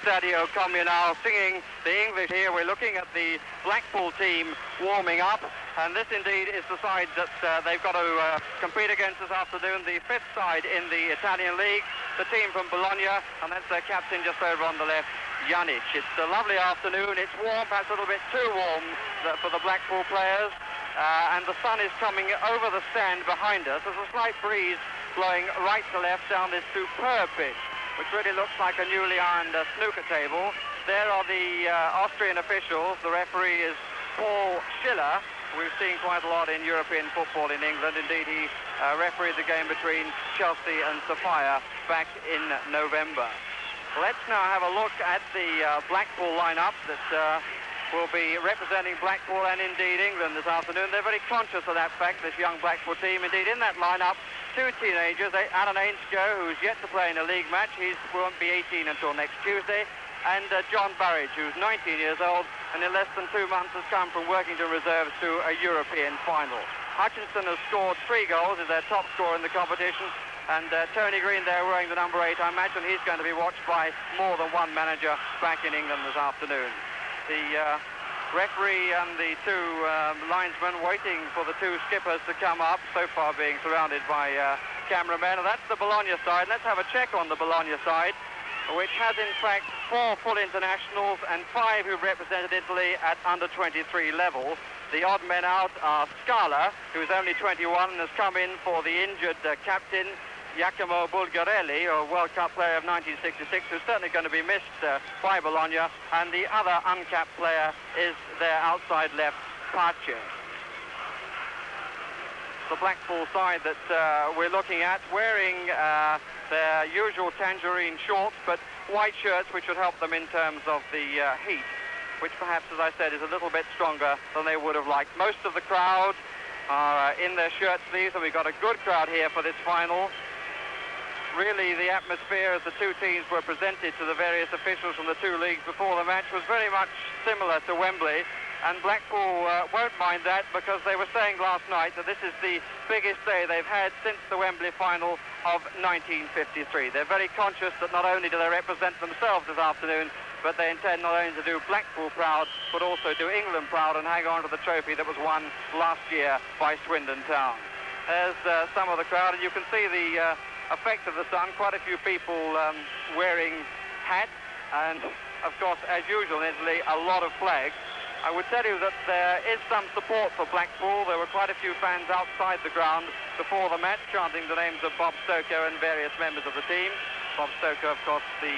Stadio Comunale singing the English here. We're looking at the Blackpool team warming up, and this indeed is the side that they've got to compete against this afternoon, the fifth side in the Italian League, the team from Bologna, and that's their captain just over on the left, Janic. It's a lovely afternoon. It's warm, perhaps a little bit too warm for the Blackpool players, and the sun is coming over the stand behind us. There's a slight breeze blowing right to left down this superb pitch, which really looks like a newly ironed snooker table. There are the Austrian officials. The referee is Paul Schiller. We've seen quite a lot in European football in England. Indeed, he refereed the game between Chelsea and Sofia back in November. Let's now have a look at the Blackpool lineup that will be representing Blackpool and indeed England this afternoon. They're very conscious of that fact, this young Blackpool team. Indeed, in that lineup, two teenagers, Alan Ainscough, who's yet to play in a league match. He won't be 18 until next Tuesday. And John Burridge, who's 19 years old and in less than 2 months has come from Workington Reserves to a European final. Hutchinson has scored 3 goals, is their top scorer in the competition. And Tony Green there wearing the number 8. I imagine he's going to be watched by more than one manager back in England this afternoon. The referee and the two linesmen waiting for the two skippers to come up, so far being surrounded by cameramen. And that's the Bologna side. Let's have a check on the Bologna side, which has in fact 4 full internationals and 5 who've represented Italy at under-23 level. The odd men out are Scala, who's only 21 and has come in for the injured captain, Giacomo Bulgarelli, a World Cup player of 1966, who's certainly going to be missed by Bologna, and the other uncapped player is their outside left, Pace. The Blackpool side that we're looking at, wearing their usual tangerine shorts, but white shirts, which would help them in terms of the heat, which perhaps, as I said, is a little bit stronger than they would have liked. Most of the crowd are in their shirt sleeves, and we've got a good crowd here for this final. Really, the atmosphere as the two teams were presented to the various officials from the two leagues before the match was very much similar to Wembley, and Blackpool won't mind that, because they were saying last night that this is the biggest day they've had since the Wembley final of 1953. They're very conscious that not only do they represent themselves this afternoon, but they intend not only to do Blackpool proud, but also do England proud and hang on to the trophy that was won last year by Swindon Town. There's some of the crowd, and you can see the effect of the sun. Quite a few people wearing hats, and of course, as usual in Italy, a lot of flags. I would tell you that there is some support for Blackpool. There were quite a few fans outside the ground before the match chanting the names of Bob Stoker and various members of the team. Bob Stoker, of course, the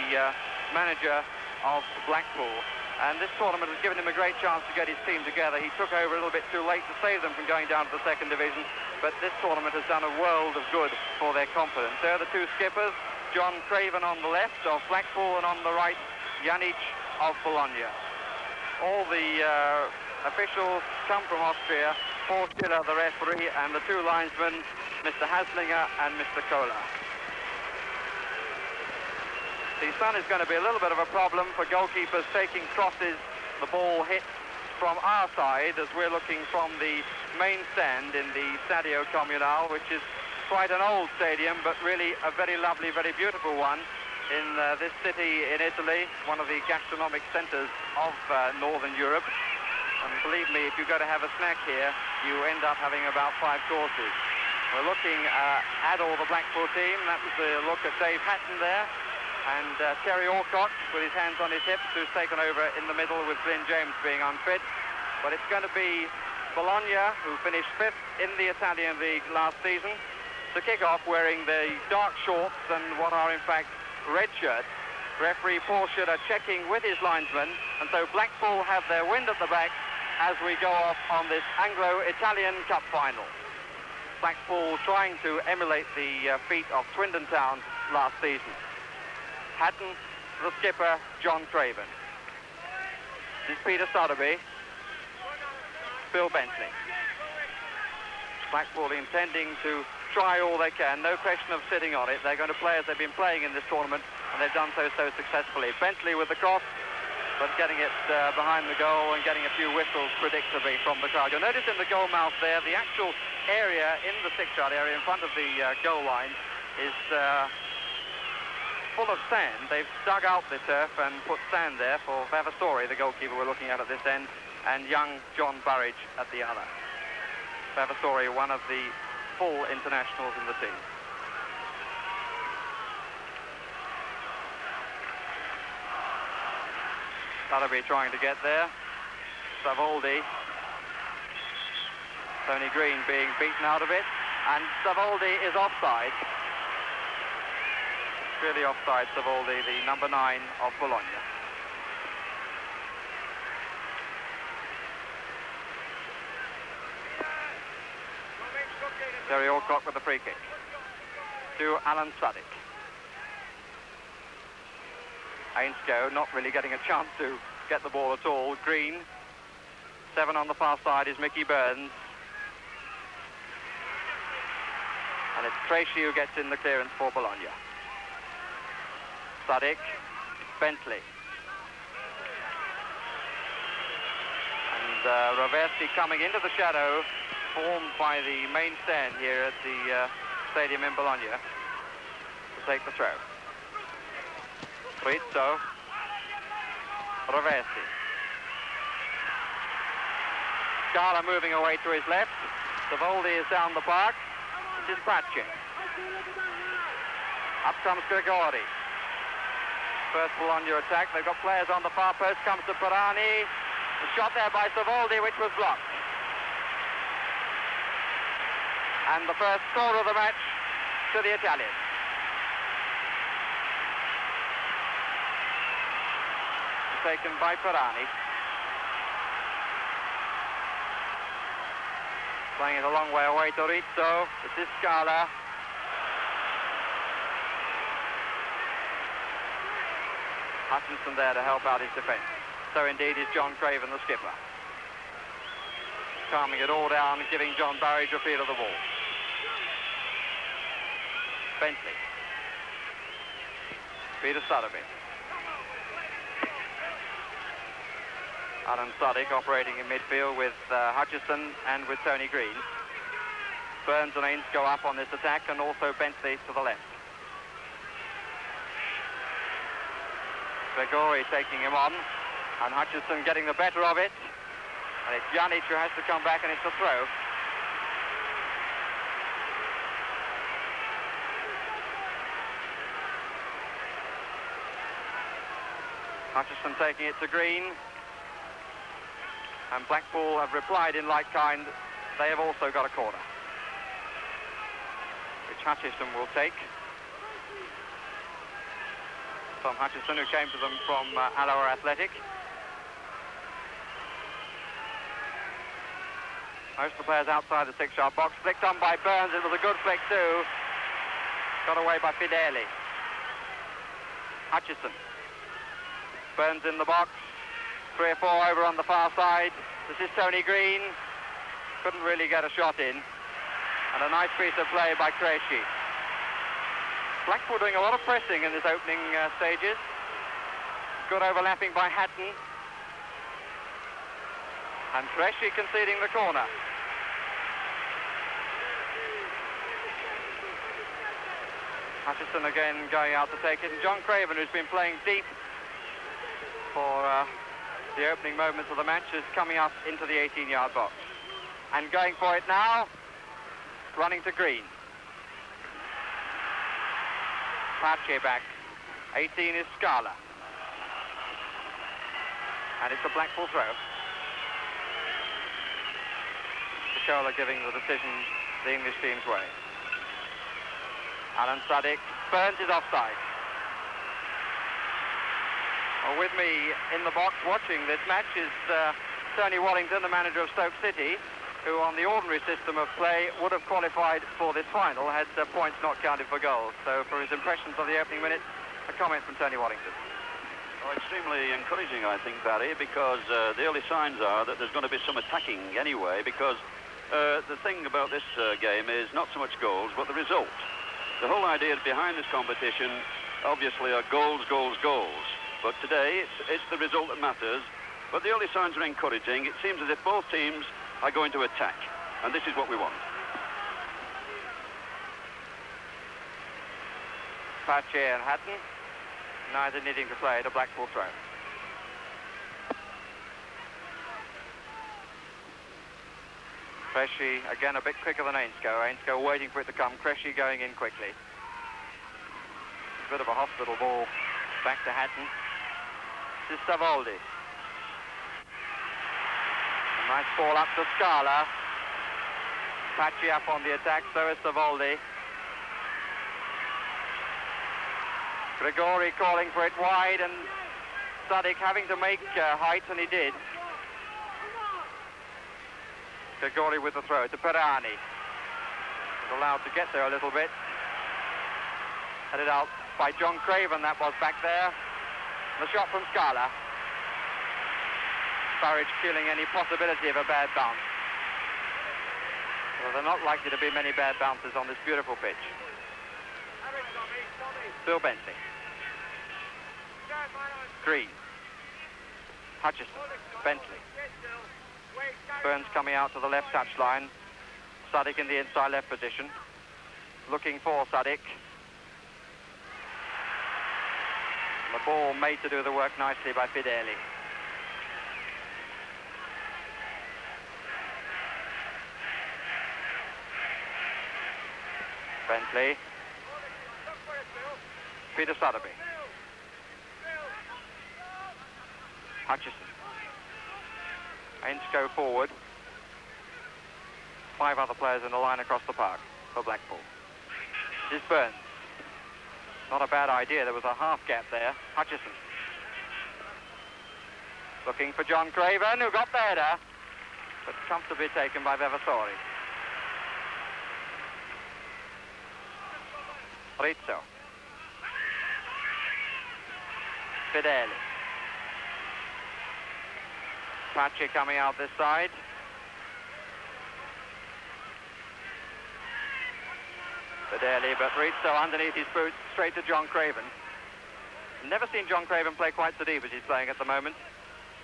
manager of Blackpool. And this tournament has given him a great chance to get his team together. He took over a little bit too late to save them from going down to the second division, but this tournament has done a world of good for their confidence. There are the two skippers, John Craven on the left of Blackpool, and on the right, Janic of Bologna. All the officials come from Austria, Paul Schiller, the referee, and the two linesmen, Mr. Haslinger and Mr. Kohler. The sun is going to be a little bit of a problem for goalkeepers taking crosses. The ball hits from our side as we're looking from the main stand in the Stadio Comunale, which is quite an old stadium, but really a very lovely, very beautiful one in this city in Italy, one of the gastronomic centres of Northern Europe. And believe me, if you go to have a snack here, you end up having about 5 courses. We're looking at all the Blackpool team. That was the look at Dave Hatton there. And Terry Alcott with his hands on his hips, who's taken over in the middle with Glyn James being unfit. But it's going to be Bologna, who finished 5th in the Italian League last season, to kick off wearing the dark shorts and what are in fact red shirts. Referee Paul Schiller checking with his linesmen, and so Blackpool have their wind at the back as we go off on this Anglo-Italian Cup final. Blackpool trying to emulate the feat of Swindon Town last season. Hatton, the skipper, John Craven. This is Peter Sotheby, Bill Bentley. Blackpool intending to try all they can, no question of sitting on it. They're going to play as they've been playing in this tournament, and they've done so successfully. Bentley with the cross, but getting it behind the goal and getting a few whistles predictably from the crowd. You'll notice in the goal mouth there, the actual area in the 6-yard area in front of the goal line is full of sand. They've dug out the turf and put sand there for Vavasori, the goalkeeper we're looking at this end, and young John Burridge at the other. Vavasori, one of the full internationals in the team. Sotheby trying to get there. Savoldi. Tony Green being beaten out of it. And Savoldi is offside. Clearly offside, Savoldi, the number 9 of Bologna. Terry Alcock with the free kick to Alan Suddick. Ainscough not really getting a chance to get the ball at all. Green. 7 on the far side is Mickey Burns. And it's Tracy who gets in the clearance for Bologna. Suddick. Bentley. And Roversi coming into the shadow, formed by the main stand here at the stadium in Bologna, to take the throw. Rizzo. Roversi. Scala moving away to his left. Savoldi is down the park. This is Pratchett. Up comes Gregori. First Bologna attack. They've got players on the far post. Comes to Parani. The shot there by Savoldi, which was blocked. And the first score of the match to the Italians. Taken by Parani. Playing it a long way away to Rizzo. This is Scala. Hutchinson there to help out his defence. So indeed is John Craven, the skipper. Calming it all down and giving John Burridge a feel of the ball. Bentley. Peter Sotheby. Alan Suddick operating in midfield with Hutchison and with Tony Green. Burns and Ains go up on this attack, and also Bentley to the left. Gregori taking him on, and Hutchison getting the better of it. And it's Janic who has to come back, and it's a throw. Hutchison taking it to Green. And Blackpool have replied in like kind. They have also got a corner, which Hutchison will take. Tom Hutchison, who came to them from Alloa Athletic. Most of the players outside the 6-yard box. Flicked on by Burns. It was a good flick too. Got away by Fideli. Hutchison. Burns in the box. 3 or 4 over on the far side. This is Tony Green. Couldn't really get a shot in. And a nice piece of play by Krejci. Blackpool doing a lot of pressing in this opening stages. Good overlapping by Hatton. And Krejci conceding the corner. Hutchison again going out to take it. And John Craven, who's been playing deep for the opening moments of the match, is coming up into the 18-yard box. And going for it now, running to Green. Pache back. 18 is Scala. And it's a Blackpool throw. Nicola giving the decision the English team's way. Alan Suddick. Burns is offside. Well, with me in the box watching this match is Tony Wallington, the manager of Stoke City, who on the ordinary system of play would have qualified for this final had points not counted for goals. So for his impressions of the opening minutes, a comment from Tony Wallington. Oh, extremely encouraging, I think, Barry, because the early signs are that there's going to be some attacking anyway, because the thing about this game is not so much goals, but the result. The whole idea behind this competition, obviously, are goals, goals, goals. But today, it's the result that matters. But the early signs are encouraging. It seems as if both teams are going to attack. And this is what we want. Pache and Hatton. neither needing to play it, a Blackpool throw. Cressy, again, a bit quicker than Anglo. Anglo waiting for it to come. Cressy going in quickly. A bit of a hospital ball back to Hatton. This is Savoldi. A nice ball up to Scala. Patchy up on the attack, so is Savoldi. Grigori calling for it wide, and Sadik having to make height, and he did. Grigori with the throw to Perani. Was allowed to get there a little bit. Headed out by John Craven, that was back there. The shot from Scala. Farage killing any possibility of a bad bounce. Well, there are not likely to be many bad bounces on this beautiful pitch. Bill Bentley. Green. Hutchison. Bentley. Burns coming out to the left touchline. Sadik in the inside left position. Looking for Sadik. The ball made to do the work nicely by Fideli. Bentley. Peter Sotheby. Hutchison. Anglo forward. 5 other players in the line across the park for Blackpool. This is Burns. Not a bad idea. There was a half gap there. Hutchison. Looking for John Craven, who got the header, but comfortably taken by Vavasori. Rizzo. Fideli. Pace coming out this side. Fideli, but Rizzo underneath his boots, straight to John Craven. Never seen John Craven play quite so deep as he's playing at the moment.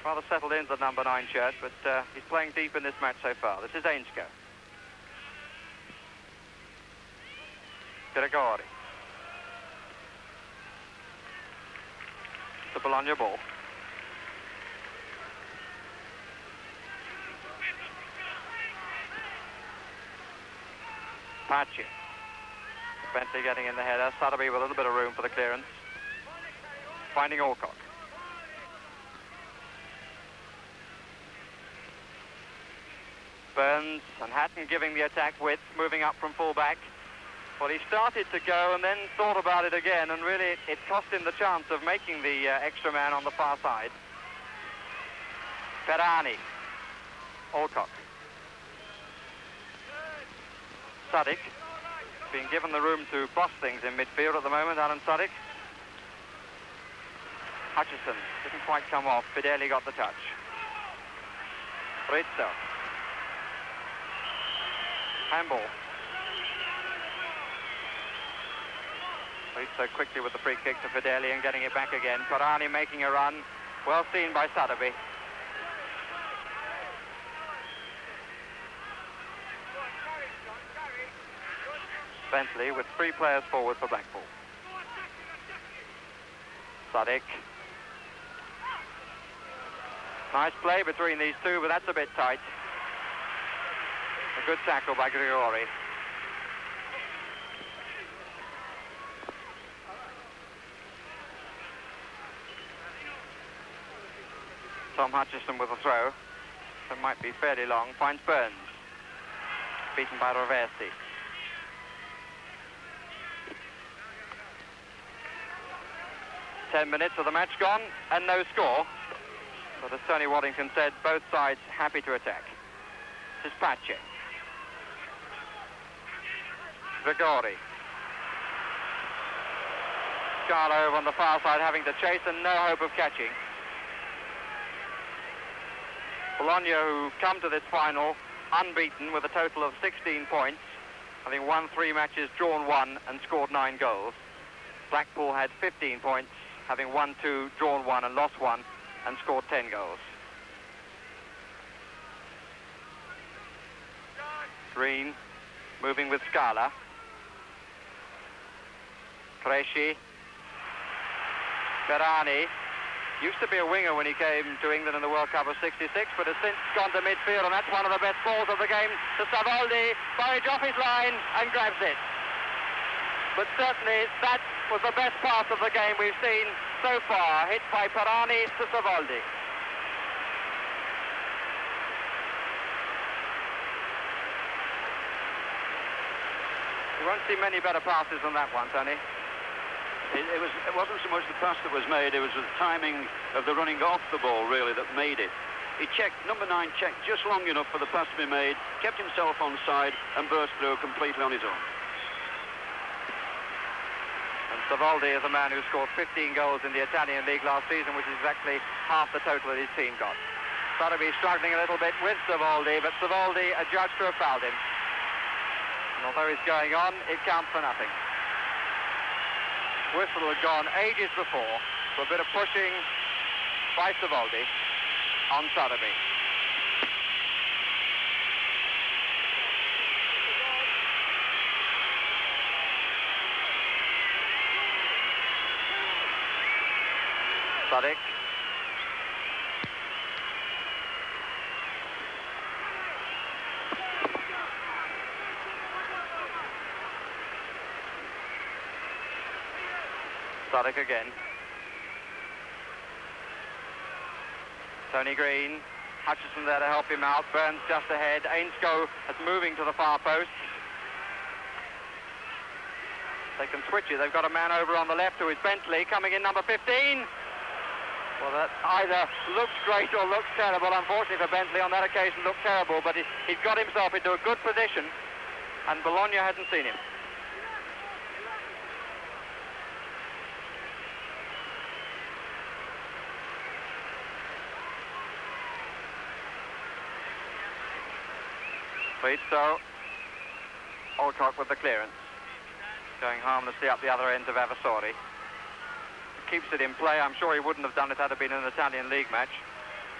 Rather settled into the number 9 shirt, but he's playing deep in this match so far. This is Anglo. Grigori. The Bologna ball. Pace. Bentley getting in the header. Sotheby with a little bit of room for the clearance. Finding Alcock. Burns and Hatton giving the attack width, moving up from full-back. Well, he started to go and then thought about it again, and really it cost him the chance of making the extra man on the far side. Perani. Alcock. Sadik. Being given the room to boss things in midfield at the moment, Alan Sadik. Hutchison didn't quite come off. Fideli got the touch. Rizzo. Handball. Rizzo quickly with the free kick to Fideli and getting it back again. Perani making a run. Well seen by Sotheby. Bentley with 3 players forward for Blackpool. Sadik. Nice play between these two, but that's a bit tight. A good tackle by Grigori. Tom Hutchison with a throw. That might be fairly long. Finds Burns. Beaten by Roversi. Ten minutes of the match gone and no score. But as Tony Waddington said, both sides happy to attack. This is Pace. Grigori. Scala over on the far side having to chase and no hope of catching. Bologna, who come to this final unbeaten with a total of 16 points, having won 3 matches, drawn 1 and scored 9 goals. Blackpool had 15 points, having won 2, drawn 1 and lost 1 and scored 10 goals. Green moving with Scala. Cressy. Ferrani used to be a winger when he came to England in the World Cup of '66, but has since gone to midfield, and that's one of the best balls of the game to Savoldi. Burridge off his line and grabs it. But certainly that was the best pass of the game we've seen so far, hit by Ferrani to Savoldi. You won't see many better passes than that one, Tony. It wasn't so much the pass that was made, it was the timing of the running off the ball, really, that made it. He checked, number 9 checked just long enough for the pass to be made, kept himself onside and burst through completely on his own. And Savoldi is a man who scored 15 goals in the Italian League last season, which is exactly half the total that his team got. Sotheby struggling a little bit with Savoldi, but Savoldi adjudged to have fouled him. And although he's going on, it counts for nothing. Whistle had gone ages before for a bit of pushing by Savoldi on Sotheby. Sadiq. Sadiq again. Tony Green. Hutchison there to help him out. Burns just ahead. Anglo is moving to the far post. They can switch it. They've got a man over on the left who is Bentley, coming in number 15. Well, that either looks great or looks terrible. Unfortunately for Bentley, on that occasion looked terrible, but he'd got himself into a good position, and Bologna hadn't seen him. So Alcock with the clearance, going harmlessly up the other end of Avasori. Keeps it in play. I'm sure he wouldn't have done it had it been an Italian League match.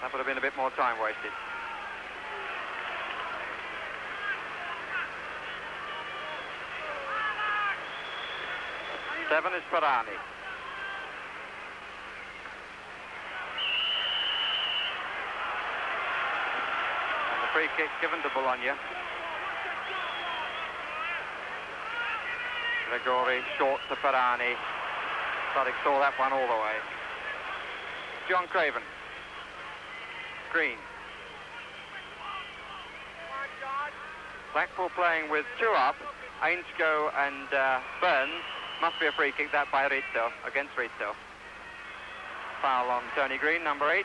That would have been a bit more time wasted. Seven is Ferrani. And the free kick given to Bologna. Gregori short to Ferrani. Sadiq saw that one all the way. John Craven. Green. Blackpool playing with 2 up. Anglo and Burns. Must be a free kick, that by Rizzo, against Rizzo. Foul on Tony Green, number 8.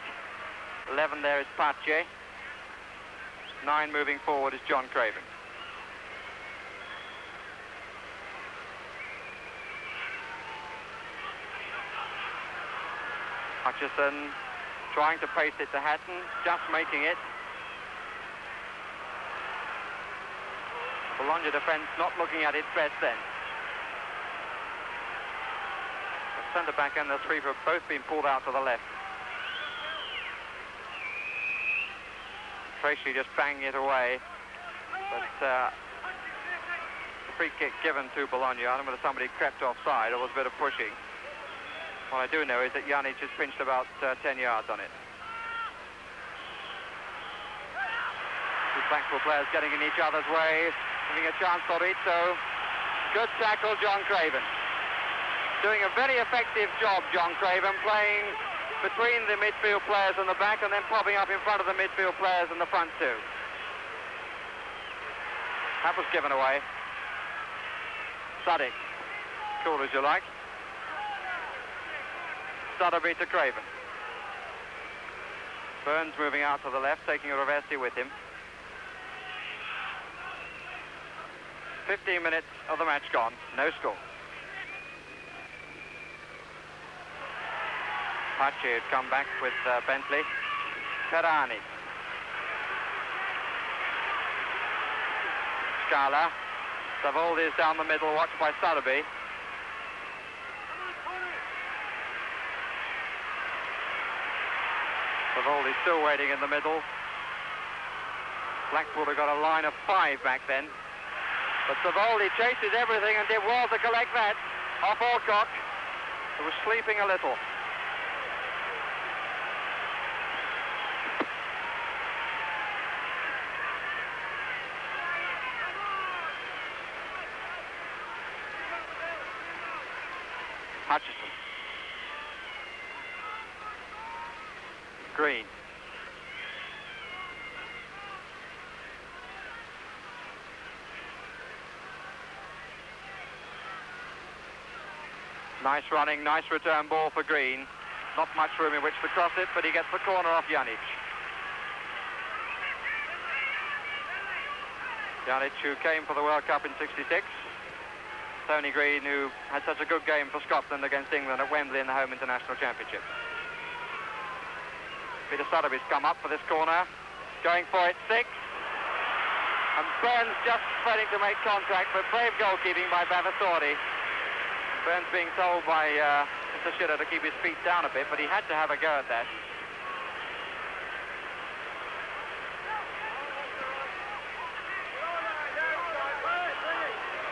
11 there is Pache. 9 moving forward is John Craven. Hutchison trying to pace it to Hatton, just making it. Bologna defence not looking at its best then. The centre-back and the sweeper have both been pulled out to the left. Tracy just banging it away. But the free kick given to Bologna. I don't know whether somebody crept offside or was a bit of pushing. What I do know is that Janic has pinched about 10 yards on it. The Blackpool players getting in each other's way, giving a chance for Rizzo. Good tackle, John Craven. Doing a very effective job, John Craven, playing between the midfield players and the back and then popping up in front of the midfield players in the front too. That was given away. Sadiq. Cool as you like. Sotheby to Craven. Burns moving out to the left, taking Rovesti with him. 15 minutes of the match gone, no score. Pache had come back with Bentley. Ferrani. Scala. Savoldi is down the middle, watched by Sotheby. Savoldi still waiting in the middle. Blackpool have got a line of 5 back then. But Savoldi chases everything and did well to collect that off Alcock, who was sleeping a little. Hutchison. Green. Nice running, nice return ball for Green. Not much room in which to cross it, but he gets the corner off Janic. Janic, who came for the World Cup in '66. Tony Green, who had such a good game for Scotland against England at Wembley in the Home International Championship. Peter Sotheby's come up for this corner. Going for it, 6. And Burns just failing to make contact, but brave goalkeeping by Vavasori. Burns being told by Mr. Schiller to keep his feet down a bit, but he had to have a go at that.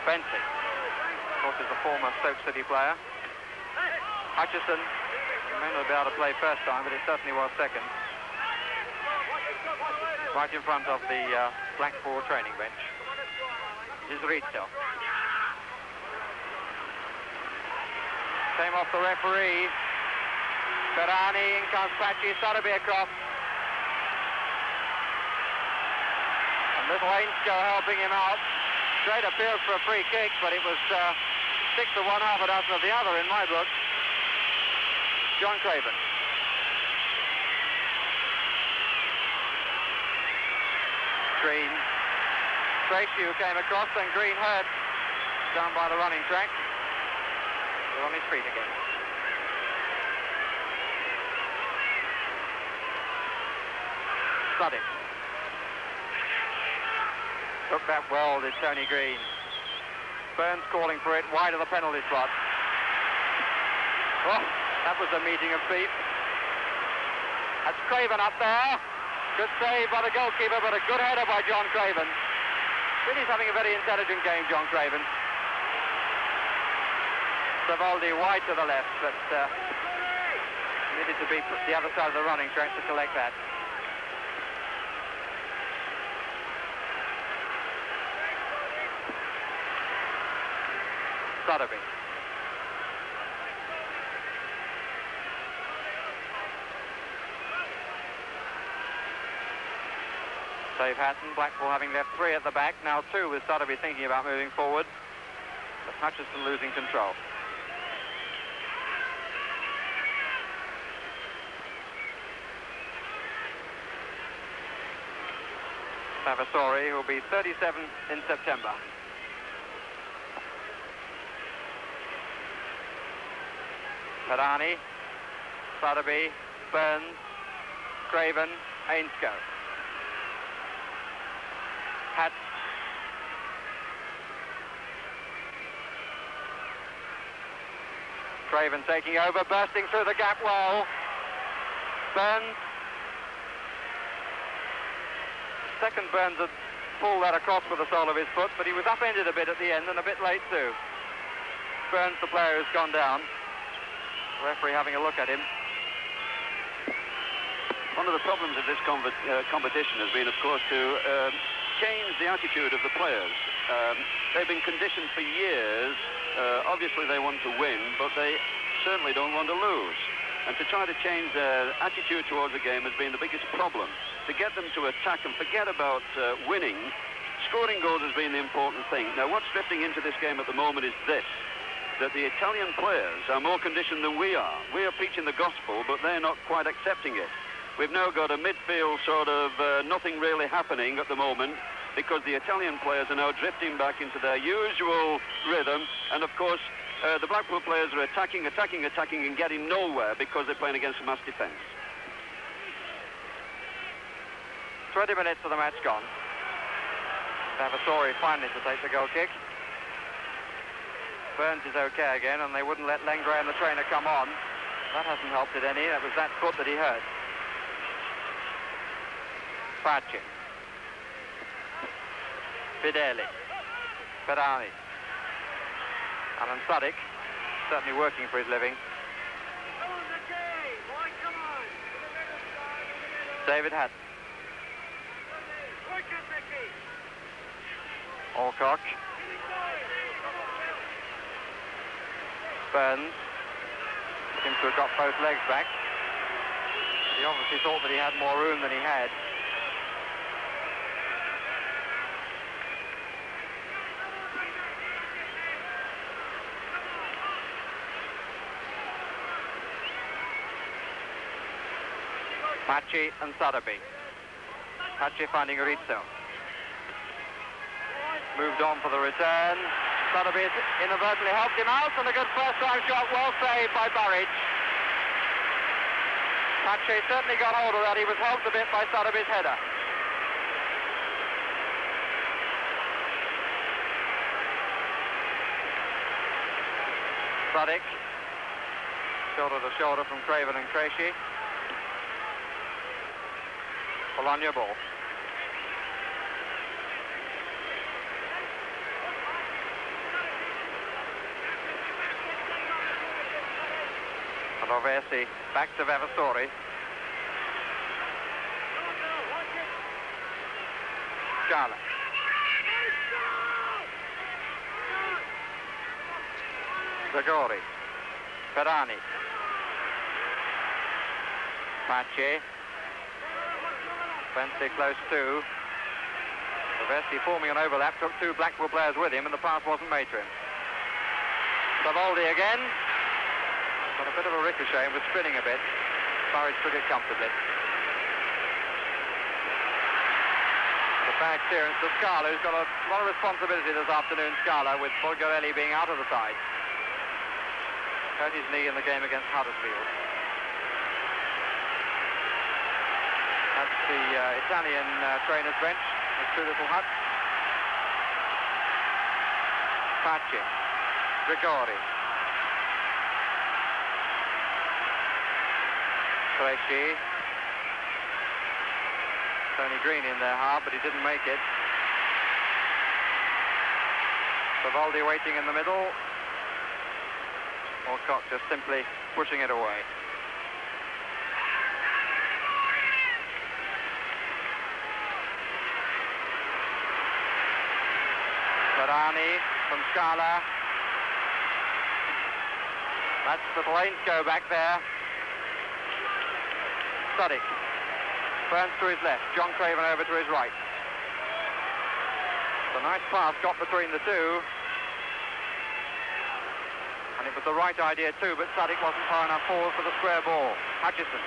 Bentley, of course, is a former Stoke City player. Hutchison, he may not be able to play first time, but it certainly was second. Right in front of the Blackpool training bench is Rizzo. Came off the referee. Ferrani, in comes Pachi, Sotheby across. And little Anglo helping him out. Great appeals for a free kick, but it was 6 to 1, half a dozen of the other in my book. John Craven. Green. Tracy, who came across, and Green hurt down by the running track. They're on his feet again. Suddick. Took that well, did Tony Green. Burns calling for it wide of the penalty spot. Oh, that was a meeting of feet. That's Craven up there. Good save by the goalkeeper, but a good header by John Craven. Really, he's having a very intelligent game, John Craven. Savoldi wide to the left, but needed to be the other side of the running track to collect that. Sotheby. Save Hatton, Blackpool having left 3 at the back, now 2 with Sotheby thinking about moving forward. But Hutchison losing control. Vavasori, who will be 37 in September. Ferrani, Sotheby, Burns, Craven, Ainscough. Hatton. Craven taking over, bursting through the gap well. Burns. Second Burns had pulled that across with the sole of his foot, but he was upended a bit at the end and a bit late too. Burns, the player who's gone down. The referee having a look at him. One of the problems of this competition has been, of course, to change the attitude of the players. They've been conditioned for years. Obviously they want to win, but they certainly don't want to lose. And to try to change their attitude towards the game has been the biggest problem. To get them to attack and forget about winning, scoring goals has been the important thing. Now, what's drifting into this game at the moment is this, that the Italian players are more conditioned than we are. We are preaching the gospel, but they're not quite accepting it. We've now got a midfield sort of nothing really happening at the moment, because the Italian players are now drifting back into their usual rhythm, and of course the Blackpool players are attacking and getting nowhere because they're playing against a mass defence. 20 minutes of the match gone. Vavasori finally to take the goal kick. Burns is okay again, and they wouldn't let Lengray and the trainer come on. That hasn't helped it any. That was that foot that he hurt. Facci. Fideli. Ferrani. Alan Suddick, certainly working for his living. David Hatton. Alcock. Burns. Seems to have got both legs back. He obviously thought that he had more room than he had. Pachi and Sotheby. Pachi finding Rizzo. Moved on for the return. Sotheby inadvertently helped him out, and a good first-time shot, well saved by Burridge. Pachi certainly got hold of that. He was helped a bit by Sotheby's header. Sadik. Shoulder to shoulder from Craven and Krejci. Bologna ball. Rovesi back to Vavasori. Scala. Zagori. Ferrani. Pache. Fancy close to. Rovesi forming an overlap, took two Blackpool players with him, and the pass wasn't made to him. Savoldi again. Got a bit of a ricochet and was spinning a bit. Burridge took it comfortably. The bad clearance to Scala, who's got a lot of responsibility this afternoon, Scala, with Bulgarelli being out of the side. Hurt his knee in the game against Huddersfield. That's the Italian trainer's bench. There's two little huts. Pachi. Grigori. Krejci. Tony Green in there hard, but he didn't make it. Savoldi waiting in the middle. Alcock just simply pushing it away. Ferrani from Scala. That's the Lainsco back there. Sadik. Burns to his left. John Craven over to his right. It's a nice pass got between the two. And it was the right idea too, but Sadik wasn't far enough forward for the square ball. Hutchison.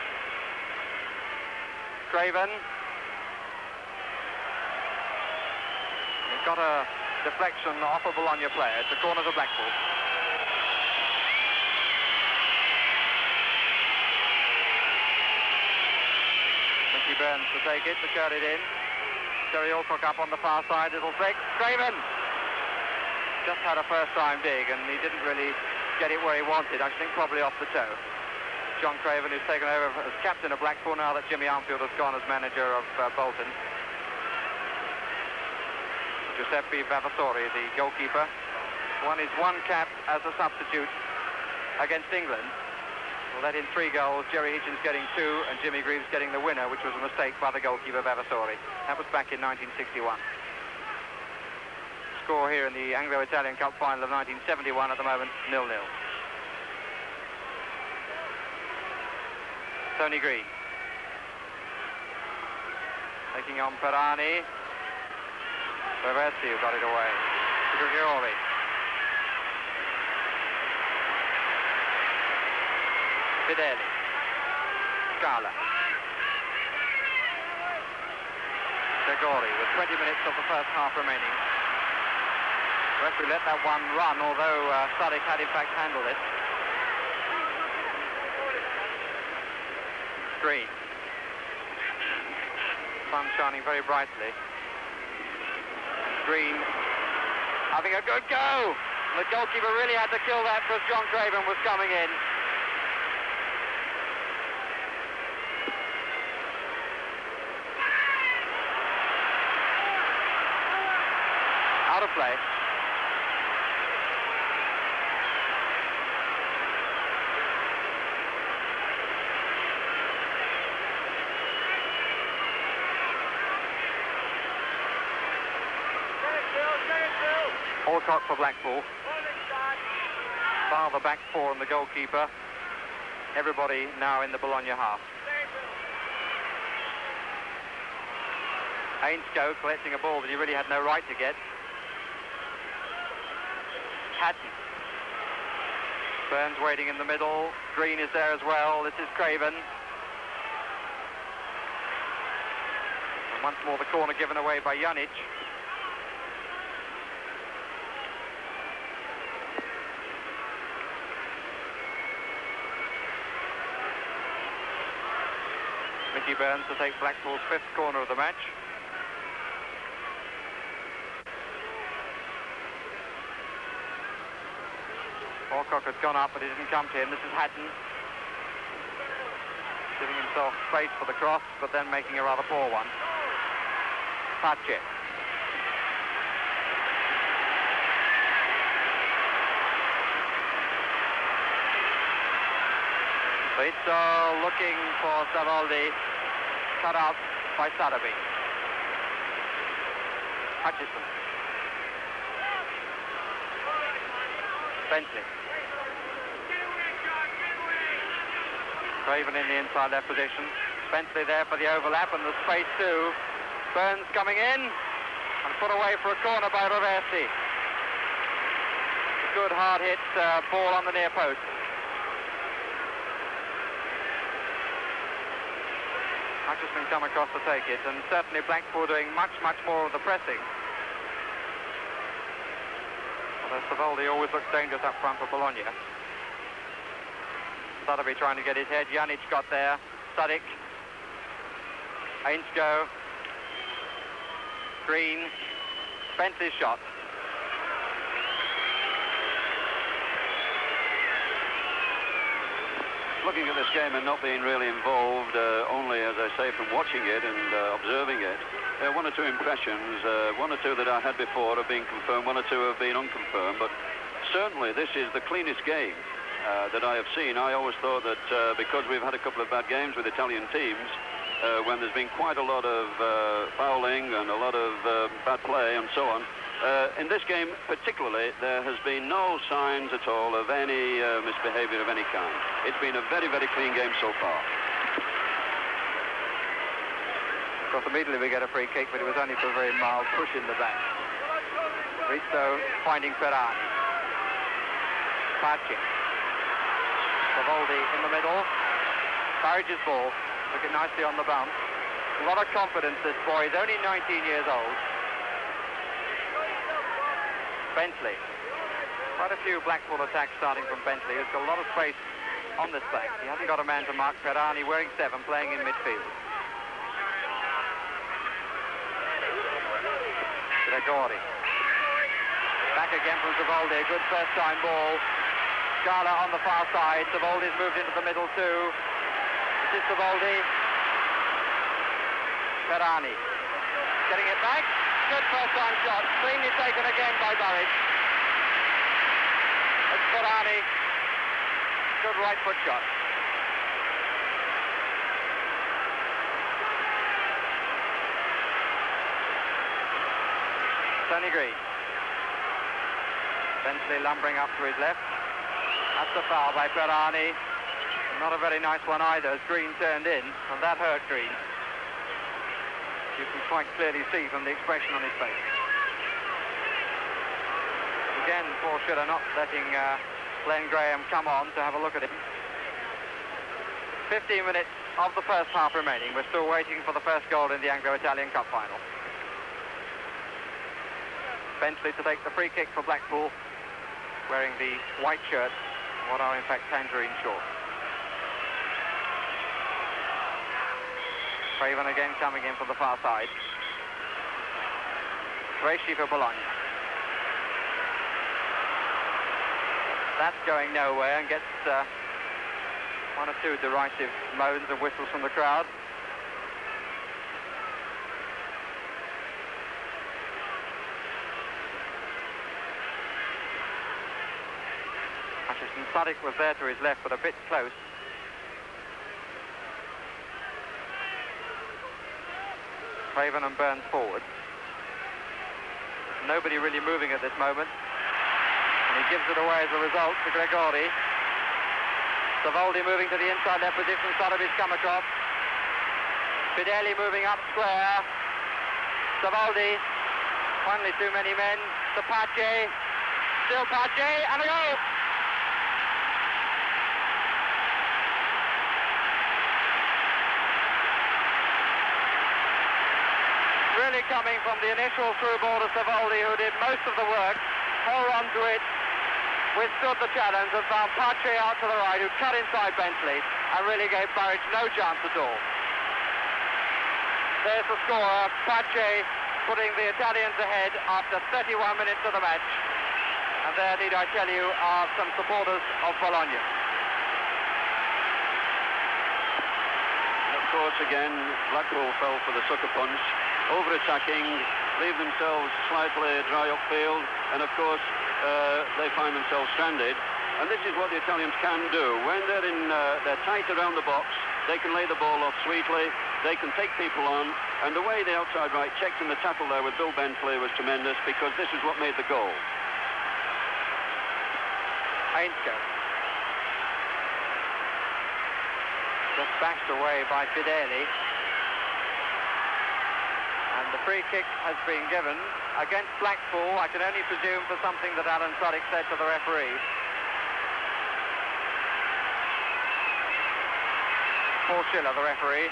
Craven. He's got a deflection off a Bologna player. It's a corner to Blackpool. Burns to take it, to curl it in. Terry Alcock up on the far side, little flick. Craven! Just had a first-time dig, and he didn't really get it where he wanted. I think probably off the toe. John Craven, who's taken over as captain of Blackpool now that Jimmy Armfield has gone as manager of Bolton. Giuseppe Vavasori, the goalkeeper, won his one cap as a substitute against England. Let in 3 goals, Jerry Hitchens getting 2 and Jimmy Greaves getting the winner, which was a mistake by the goalkeeper Vavasori. That was back in 1961. Score here in the Anglo-Italian Cup final of 1971 at the moment, 0-0. Tony Green. Taking on Ferrani. Rovesi who got it away. Grigori. Fideli. Scala. Grigori with 20 minutes of the first half remaining. The referee let that one run, although Sadik had in fact handled it. Green. Sun shining very brightly. And Green having a good go. The goalkeeper really had to kill that because John Craven was coming in. Out of play. Alcock for Blackpool. Father back 4 and the goalkeeper. everybody now in the Bologna half. Anglo collecting a ball that he really had no right to get. Hatton. Burns waiting in the middle. Green is there as well. This is Craven. And once more the corner given away by Janic. Mickey Burns to take Blackpool's 5th corner of the match. Alcock had gone up, but it didn't come to him. This is Hatton. Giving himself space for the cross, but then making a rather poor one. Pace. Rizzo looking for Savoldi. Cut out by Sadabi. Hutchison. Bentley. Craven in the inside left position. Bentley there for the overlap and the space too. Burns coming in and put away for a corner by Roversi. A good hard hit ball on the near post. Hutchison come across to take it, and certainly Blackpool doing much more of the pressing. Although Savoldi always looks dangerous up front for Bologna. Sadabi trying to get his head. Janic got there. Sudik. Anglo. Green. Bentley's shot. Looking at this game and not being really involved, only, as I say, from watching it and observing it, one or two impressions, one or two that I had before have been confirmed, one or two have been unconfirmed, but certainly this is the cleanest game that I have seen. I always thought that because we've had a couple of bad games with Italian teams, when there's been quite a lot of fouling and a lot of bad play and so on, in this game particularly, there has been no signs at all of any misbehaviour of any kind. It's been a very clean game so far. Of course, immediately we get a free kick, but it was only for a very mild push in the back. Rizzo finding Ferrari. Pace. Savoldi in the middle. Barrage's ball. Took it nicely on the bounce. A lot of confidence, this boy. He's only 19 years old. Bentley. Quite a few Blackpool attacks starting from Bentley. He's got a lot of space on this back. He hasn't got a man to mark. Ferrani wearing 7, playing in midfield. Gregori. Back again from Savoldi. A good first-time ball. Scala on the far side. Savoldi's moved into the middle too. This is Savoldi. Ferrani. Getting it back. Good first-time shot. Cleanly taken again by Burridge. It's Ferrani. Good right foot shot. Tony Green. Bentley lumbering up to his left. That's a foul by Ferrani. Not a very nice one either, as Green turned in, and that hurt Green. You can quite clearly see from the expression on his face. Again, Paul Schiller not letting Glenn Graham come on to have a look at him. 15 minutes of the first half remaining. We're still waiting for the first goal in the Anglo-Italian Cup final. Bentley to take the free kick for Blackpool, wearing the white shirt, what are in fact tangerine shorts. Craven again coming in from the far side. Bresci for Bologna. That's going nowhere and gets one or two derisive moans and whistles from the crowd. Hutchison. Sudik was there to his left, but a bit close. Craven and Burns forward. Nobody really moving at this moment. And he gives it away as a result to Gregori. Savoldi moving to the inside left position. Sotheby's come across. Fideli moving up square. Savoldi. Finally too many men. To Pache. Still Pache. And a goal! Really coming from the initial through ball to Savoldi, who did most of the work, held on to it, withstood the challenge and found Pache out to the right, who cut inside Bentley and really gave Burridge no chance at all. There's the scorer, Pache, putting the Italians ahead after 31 minutes of the match. And there, need I tell you, are some supporters of Bologna. And of course, again, Blackpool fell for the sucker punch, over-attacking, leave themselves slightly dry upfield, and of course, they find themselves stranded. And this is what the Italians can do. When they're tight around the box, they can lay the ball off sweetly, they can take people on, and the way the outside right checked in the tackle there with Bill Bentley was tremendous, because this is what made the goal. Anglo. Just bashed away by Fideli. And the free kick has been given against Blackpool. I can only presume for something that Alan Suddick said to the referee. Paul Schiller, the referee.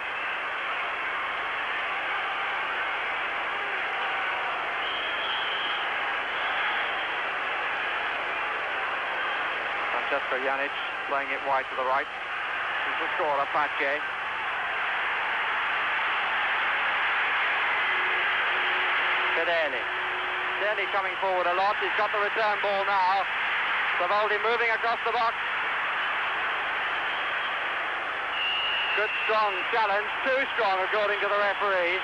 Francesco Janic playing it wide to the right. He's the scorer, Pache. Fideli coming forward a lot. He's got the return ball now. Savoldi moving across the box. Good strong challenge. Too strong according to the referee.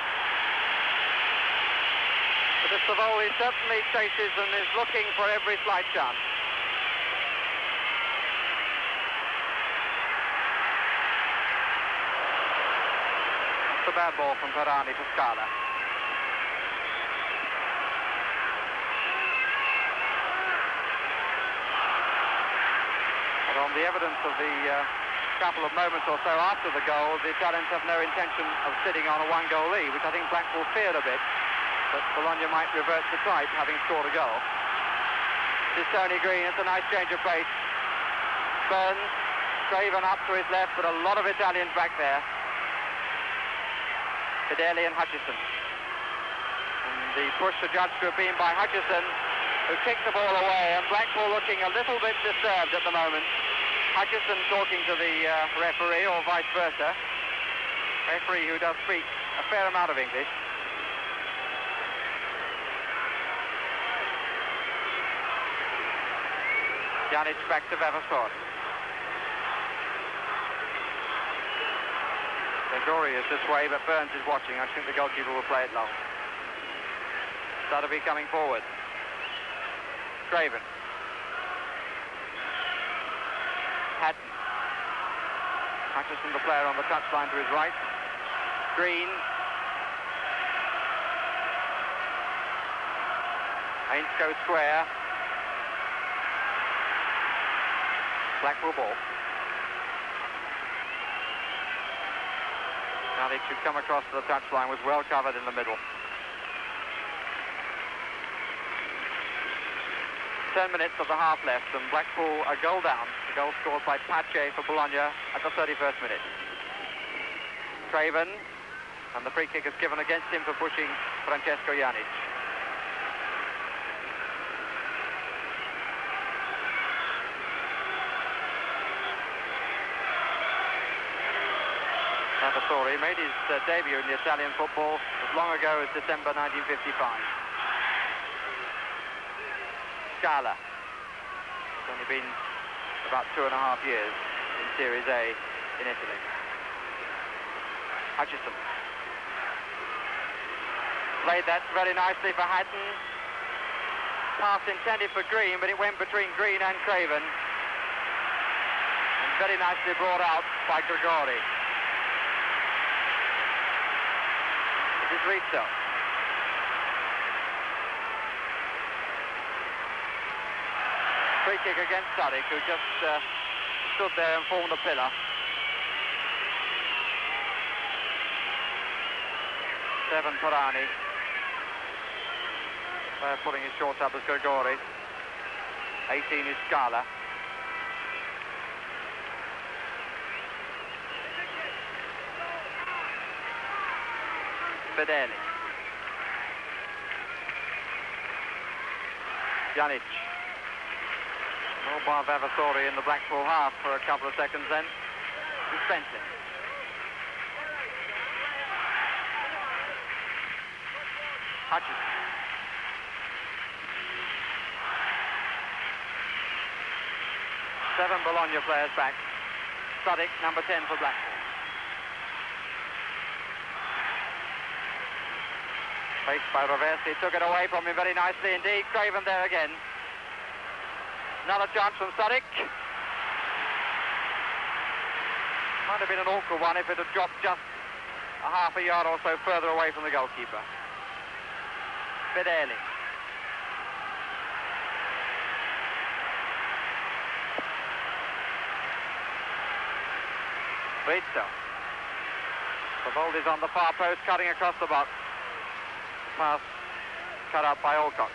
But Savoldi certainly chases and is looking for every slight chance. That's a bad ball from Perani to Scala. But on the evidence of the couple of moments or so after the goal, the Italians have no intention of sitting on a one-goal lead, which I think Blackpool feared a bit, but Bologna might revert to type, having scored a goal. This is Tony Green. It's a nice change of pace. Burns, Craven up to his left, but a lot of Italians back there. Fideli and Hutchison. And the push adjudged to have been by Hutchison, who kicked the ball away, and Blackpool looking a little bit disturbed at the moment. Hutchison talking to the referee, or vice versa. Referee who does speak a fair amount of English. Janic back to Vavasor. Gregori is this way, but Burns is watching. I think the goalkeeper will play it long. Sotheby coming forward. Craven. Hatton. Hutchison, the player on the touchline to his right. Green. Ainscow square. Blackpool ball. Now they should come across to the touchline, was well covered in the middle. 10 minutes of the half left, and Blackpool a goal down. The goal scored by Pache for Bologna at the 31st minute. Craven, and the free kick is given against him for pushing Francesco Janic. Vavasor made his debut in the Italian football as long ago as December 1955. Scala. It's only been about 2.5 years in Series A in Italy. Hutchison. Played that very nicely for Hatton. Pass intended for Green, but it went between Green and Craven. And very nicely brought out by Gregori. This is Rizzo. Free kick against Suddick, who just stood there and formed a pillar. Seven Parani. They're pulling his shorts up as Gregori. 18 is Scala. Fedeli. Janic. Mobile Vavasori in the Blackpool half for a couple of seconds then. And Spencer. Hutchison. Seven Bologna players back. Sudik, number 10 for Blackpool. Faced by Roversi, took it away from him very nicely indeed. Craven there again. Another chance from Sudik. Might have been an awkward one if it had dropped just a half a yard or so further away from the goalkeeper. Fedeli. Rizzo. Savoldi's on the far post, cutting across the box. Pass cut up by Alcock.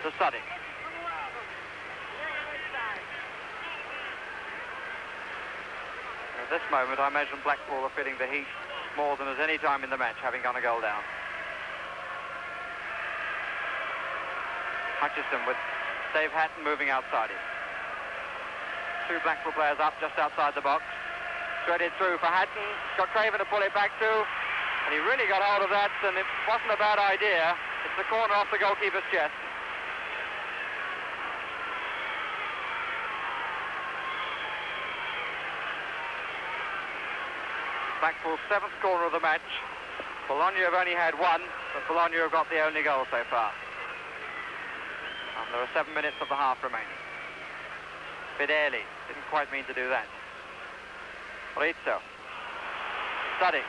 To Sudik. At this moment, I imagine Blackpool are feeling the heat more than at any time in the match, having gone a goal down. Hutchison with Dave Hatton moving outside it. Two Blackpool players up just outside the box. Threaded through for Hatton. Got Craven to pull it back to. And he really got hold of that, and it wasn't a bad idea. It's the corner off the goalkeeper's chest. Blackpool's seventh corner of the match. Bologna have only had one, but Bologna have got the only goal so far. And there are 7 minutes of the half remaining. Fedeli didn't quite mean to do that. Rizzo. Sudik.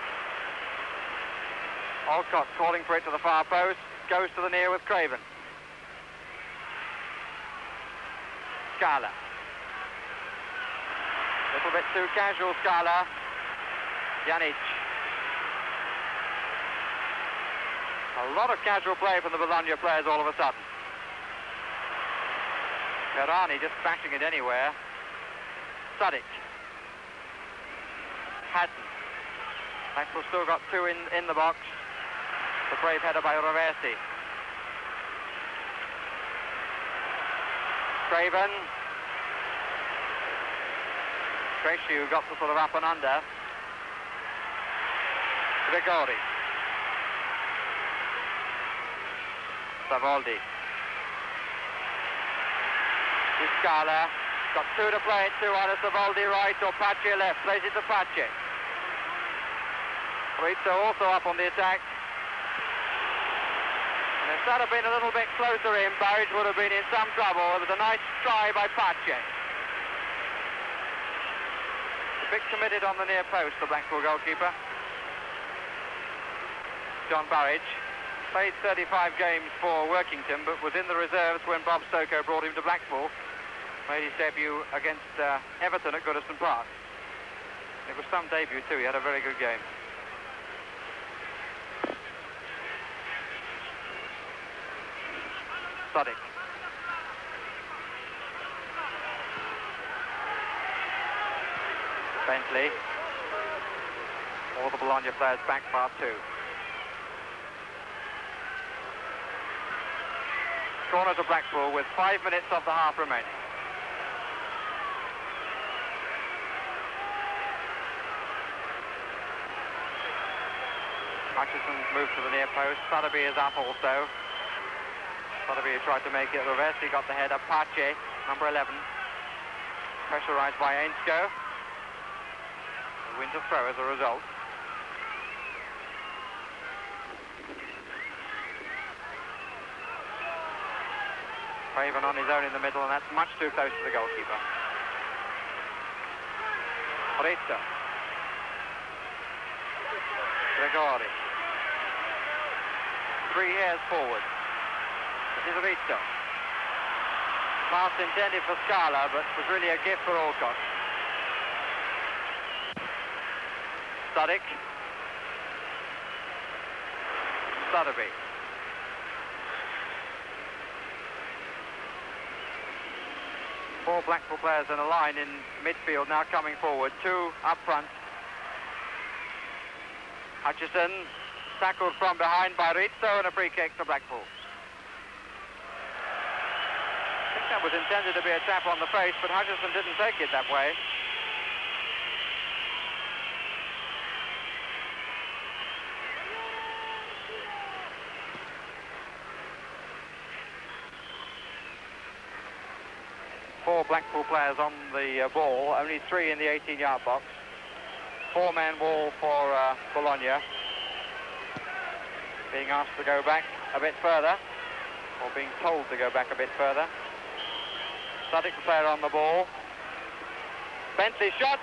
Alcott calling for it to the far post. Goes to the near with Craven. Scala. Little bit too casual, Scala. Janic. A lot of casual play from the Bologna players all of a sudden. Perani just bashing it anywhere. Sudik. Hatton. Blackpool still got two in the box. The brave header by Roversi. Craven. Greshu got the sort of up and under. Gregori. Savoldi. Scala. Got two to play it to, either Savoldi right or Pace left. Plays it to Pace. Rizzo also up on the attack. And if that had been a little bit closer in, Burridge would have been in some trouble. It was a nice try by Pace. A bit committed on the near post, the Blackpool goalkeeper. John Burridge. Played 35 games for Workington, but was in the reserves when Bob Stokoe brought him to Blackpool. Made his debut against Everton at Goodison Park. It was some debut too, he had a very good game. Sudik. Bentley. All the Bologna players back, part two. Corner to Blackpool with 5 minutes of the half remaining. Hutchison moved to the near post. Sotheby is up also. Sotheby tried to make it. Roversi got the header. Pace, number 11. Pressurised by Anglo. Wins a throw as a result. Craven on his own in the middle, and that's much too close to the goalkeeper. Rizzo. Gregori. 3 hairs forward. This is Rizzo. Pass intended for Scala, but was really a gift for Alcott. Suddick. Sotheby. Four Blackpool players in a line in midfield, now coming forward. Two up front. Hutchison tackled from behind by Rizzo, and a free kick to Blackpool. I think that was intended to be a tap on the face, but Hutchison didn't take it that way. Four Blackpool players on the ball, only three in the 18-yard box. Four-man wall for Bologna. Being asked to go back a bit further, or being told to go back a bit further. Suddick, the player on the ball. Bentley shot.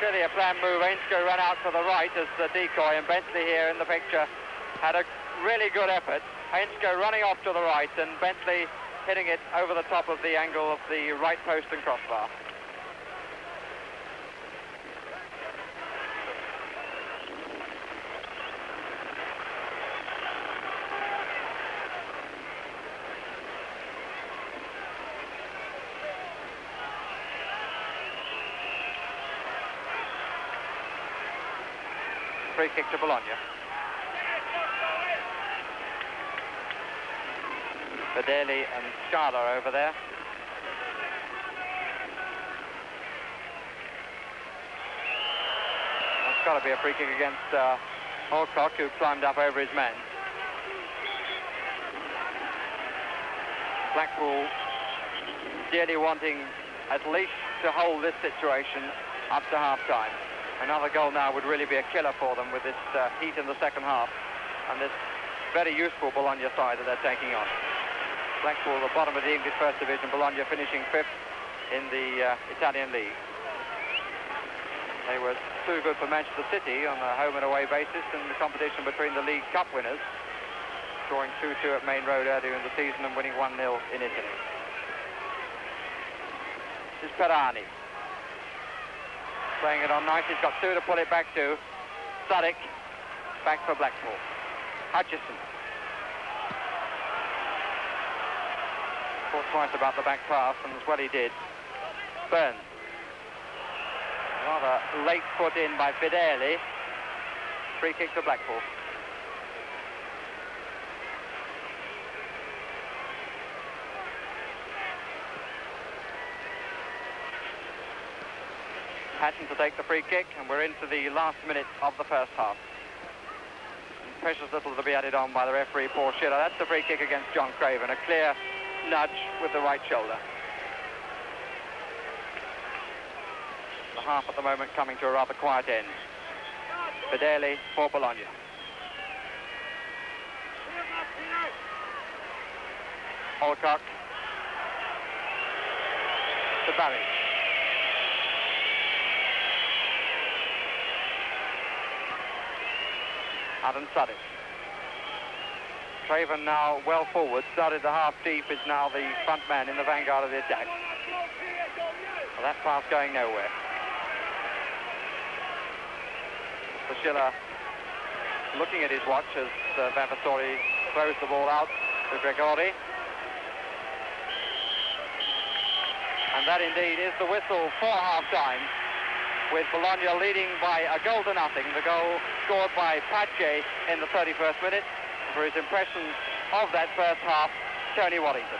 Clearly a planned move. Ainsko ran out to the right as the decoy, and Bentley here in the picture had a really good effort. Ainsko running off to the right, and Bentley hitting it over the top of the angle of the right post and crossbar. Free kick to Bologna. Fedeli and Scala over there. That's got to be a free kick against Alcock, who climbed up over his man. Blackpool dearly wanting at least to hold this situation up to half-time. Another goal now would really be a killer for them with this heat in the second half and this very useful Bologna side that they're taking on. Blackpool, the bottom of the English First Division, Bologna finishing fifth in the Italian League. They were too good for Manchester City on a home and away basis in the competition between the League Cup winners, scoring 2-2 at Main Road earlier in the season and winning 1-0 in Italy. This is Perani. Playing it on nice, he's got two to pull it back to. Suddick, back for Blackpool. Hutchison. Thought twice about the back pass, and as well he did. Burns. Rather late put in by Fedeli. Free kick to Blackpool. Patton to take the free kick, and we're into the last minute of the first half. And precious little to be added on by the referee, Paul Schiller. That's the free kick against John Craven, a clear nudge with the right shoulder. The half at the moment coming to a rather quiet end. Fedeli for Bologna. Alcock to Barry. Adam Suddick. Craven now well forward, started the half deep, is now the front man in the vanguard of the attack. Well, that pass going nowhere. Mr. Schiller looking at his watch as Vavasori throws the ball out to Gregori. And that indeed is the whistle for half-time, with Bologna leading by a goal to nothing. The goal scored by Pache in the 31st minute. For his impressions of that first half, Tony Waddington.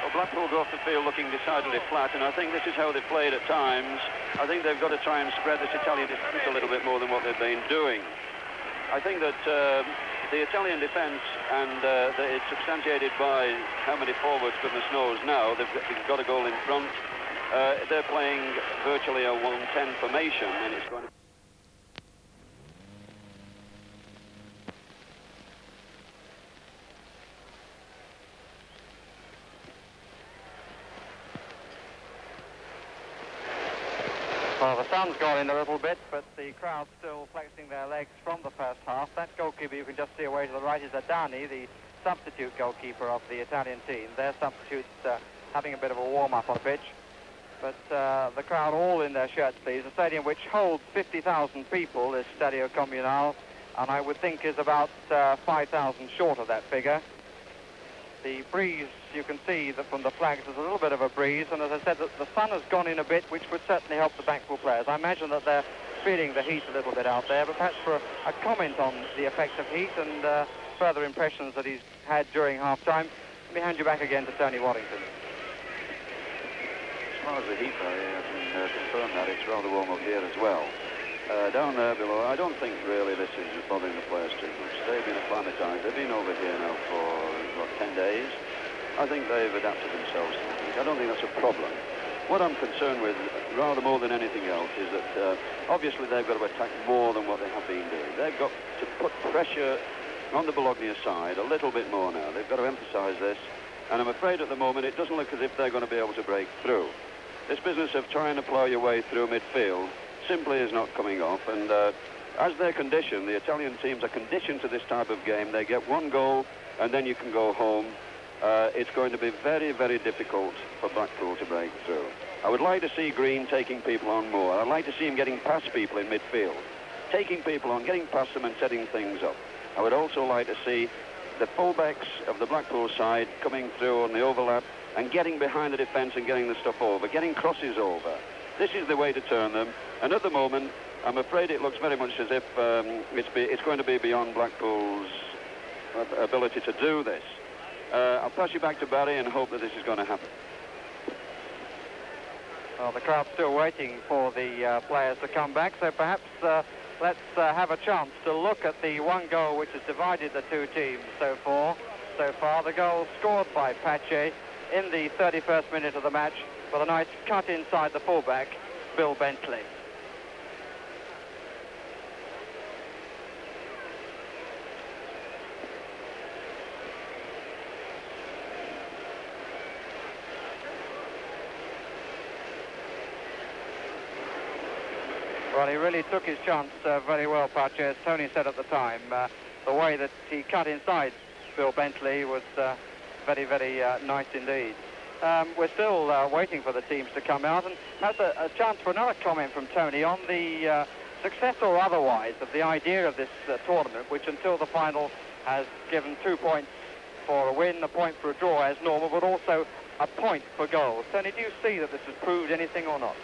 Well, Blackpool go off the field looking decidedly flat, and I think this is how they've played at times. I think they've got to try and spread this Italian defence a little bit more than what they've been doing. I think that the Italian defence, and it's substantiated by how many forwards goodness knows now, they've got a goal in front. They're playing virtually a 1-10 formation, and it's going to... Well, the sun's gone in a little bit, but the crowd's still flexing their legs from the first half. That goalkeeper you can just see away to the right is Adani, the substitute goalkeeper of the Italian team. Their substitutes having a bit of a warm-up on the pitch. But the crowd all in their shirt sleeves. A stadium which holds 50,000 people is Stadio Comunale, and I would think is about 5,000 short of that figure. The breeze, you can see that from the flags, there's a little bit of a breeze, and as I said, the sun has gone in a bit, which would certainly help the Blackpool players. I imagine that they're feeling the heat a little bit out there, but perhaps for a comment on the effects of heat and further impressions that he's had during half-time, let me hand you back again to Tony Waddington. As far as the heat, I can confirm that it's rather warm up here as well. Down there below, I don't think really this is bothering the players too much. They've been acclimatized. They've been over here now for, what, 10 days? I think they've adapted themselves to the heat. I don't think that's a problem. What I'm concerned with, rather more than anything else, is that obviously they've got to attack more than what they have been doing. They've got to put pressure on the Bologna side a little bit more now. They've got to emphasize this, and I'm afraid at the moment it doesn't look as if they're going to be able to break through. This business of trying to plough your way through midfield simply is not coming off, and as they're conditioned, the Italian teams are conditioned to this type of game. They get one goal and then you can go home. It's going to be very, very difficult for Blackpool to break through. I would like to see Green taking people on more. I'd like to see him getting past people in midfield, taking people on, getting past them and setting things up. I would also like to see the fullbacks of the Blackpool side coming through on the overlap and getting behind the defence and getting the stuff over, getting crosses over. This is the way to turn them, and at the moment I'm afraid it looks very much as if it's going to be beyond Blackpool's ability to do this. I'll pass you back to Barry and hope that this is going to happen. Well, the crowd's still waiting for the players to come back, so perhaps let's have a chance to look at the one goal which has divided the two teams so far. The goal scored by Pache in the 31st minute of the match with a nice cut inside the fullback, Bill Bentley. Well, he really took his chance very well, Pache, as Tony said at the time. The way that he cut inside Bill Bentley was very, very nice indeed. We're still waiting for the teams to come out, and that's a chance for another comment from Tony on the success or otherwise of the idea of this tournament, which until the final has given 2 points for a win, a point for a draw as normal, but also a point for goals. Tony, do you see that this has proved anything or not?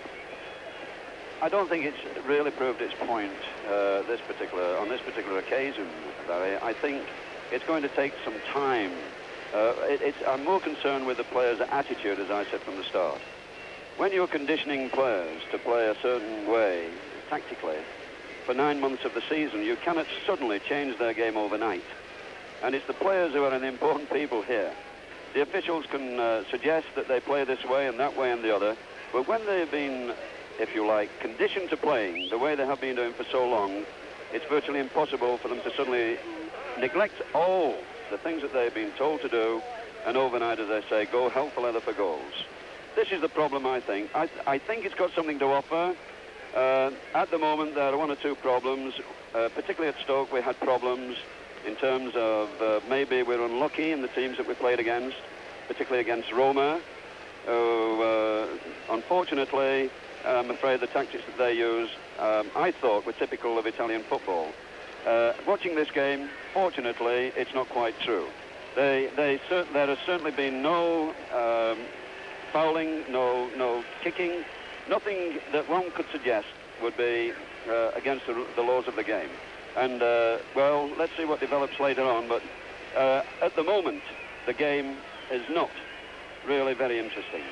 I don't think it's really proved its point on this particular occasion, Barry. I think it's going to take some time. I'm more concerned with the players' attitude, as I said from the start. When you're conditioning players to play a certain way, tactically, for 9 months of the season, you cannot suddenly change their game overnight. And it's the players who are the important people here. The officials can suggest that they play this way and that way and the other, but when they've been, if you like, conditioned to playing the way they have been doing for so long, it's virtually impossible for them to suddenly neglect all the things that they've been told to do, and overnight, as I say, go hell for leather for goals. This is the problem, I think. I think it's got something to offer. At the moment, there are one or two problems. Particularly at Stoke, we had problems in terms of maybe we're unlucky in the teams that we played against, particularly against Roma, who, unfortunately, I'm afraid the tactics that they use, I thought, were typical of Italian football. Watching this game, fortunately, it's not quite true. There has certainly been no fouling, no kicking, nothing that one could suggest would be against the laws of the game. And, well, let's see what develops later on, but at the moment, the game is not really very interesting.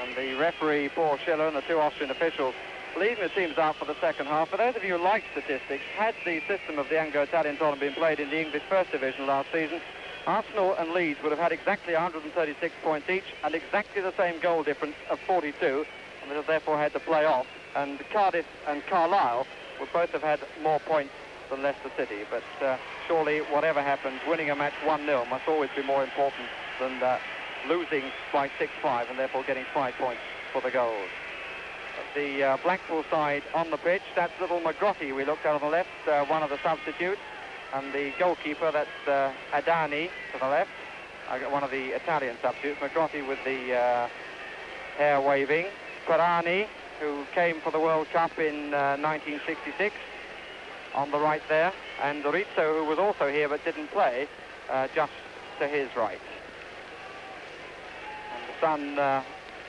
And the referee, Paul Schiller, and the two Austrian officials leaving the teams out for the second half. For those of you who like statistics, had the system of the Anglo-Italian tournament been played in the English First Division last season, Arsenal and Leeds would have had exactly 136 points each and exactly the same goal difference of 42, and would have therefore had to play off. And Cardiff and Carlisle would both have had more points than Leicester City. But surely, whatever happens, winning a match 1-0 must always be more important than losing by 6-5 and therefore getting 5 points for the goals. The Blackpool side on the pitch, that's little McGrotty we looked at on the left, one of the substitutes. And the goalkeeper, that's Adani to the left. I got one of the Italian substitutes. McGrotty with the hair waving. Pirani, who came for the World Cup in 1966, on the right there. And Rizzo, who was also here but didn't play, just to his right. And the sun,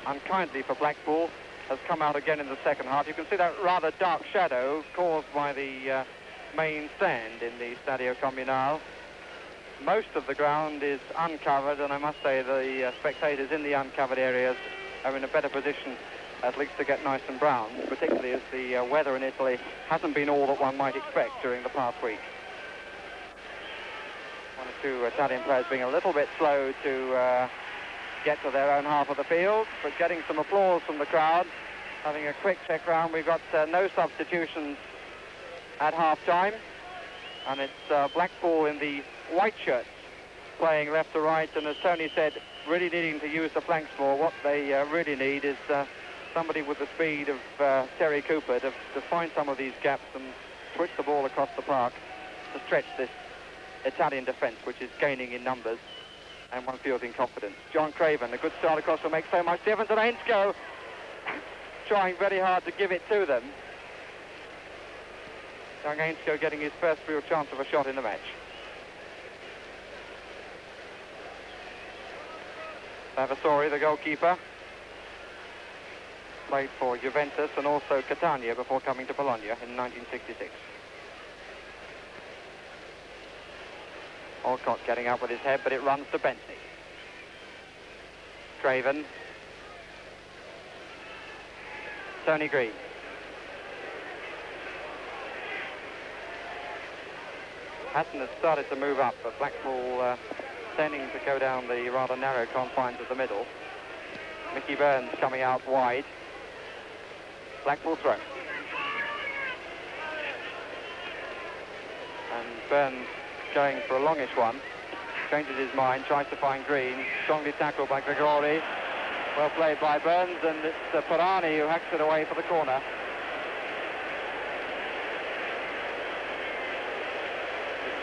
unkindly for Blackpool, has come out again in the second half. You can see that rather dark shadow caused by the main stand in the Stadio Comunale. Most of the ground is uncovered, and I must say the spectators in the uncovered areas are in a better position at least to get nice and brown, particularly as the weather in Italy hasn't been all that one might expect during the past week. One or two Italian players being a little bit slow to get to their own half of the field, but getting some applause from the crowd. Having a quick check round, we've got no substitutions at half-time, and it's Blackpool in the white shirts playing left to right, and as Tony said, really needing to use the flanks more. What they really need is somebody with the speed of Terry Cooper to find some of these gaps and twitch the ball across the park to stretch this Italian defence, which is gaining in numbers, and one feels in confidence. John Craven, a good start across will make so much difference, and Anglo trying very hard to give it to them. Young Anglo getting his first real chance of a shot in the match. Vavasori, the goalkeeper, played for Juventus and also Catania before coming to Bologna in 1966. Alcott getting up with his head, but it runs to Bentley. Craven. Tony Green. Hatton has started to move up, but Blackpool tending to go down the rather narrow confines of the middle. Mickey Burns coming out wide. Blackpool throw. And Burns going for a longish one. Changes his mind, tries to find Green. Strongly tackled by Gregori. Well played by Burns, and it's Pirani who hacks it away for the corner.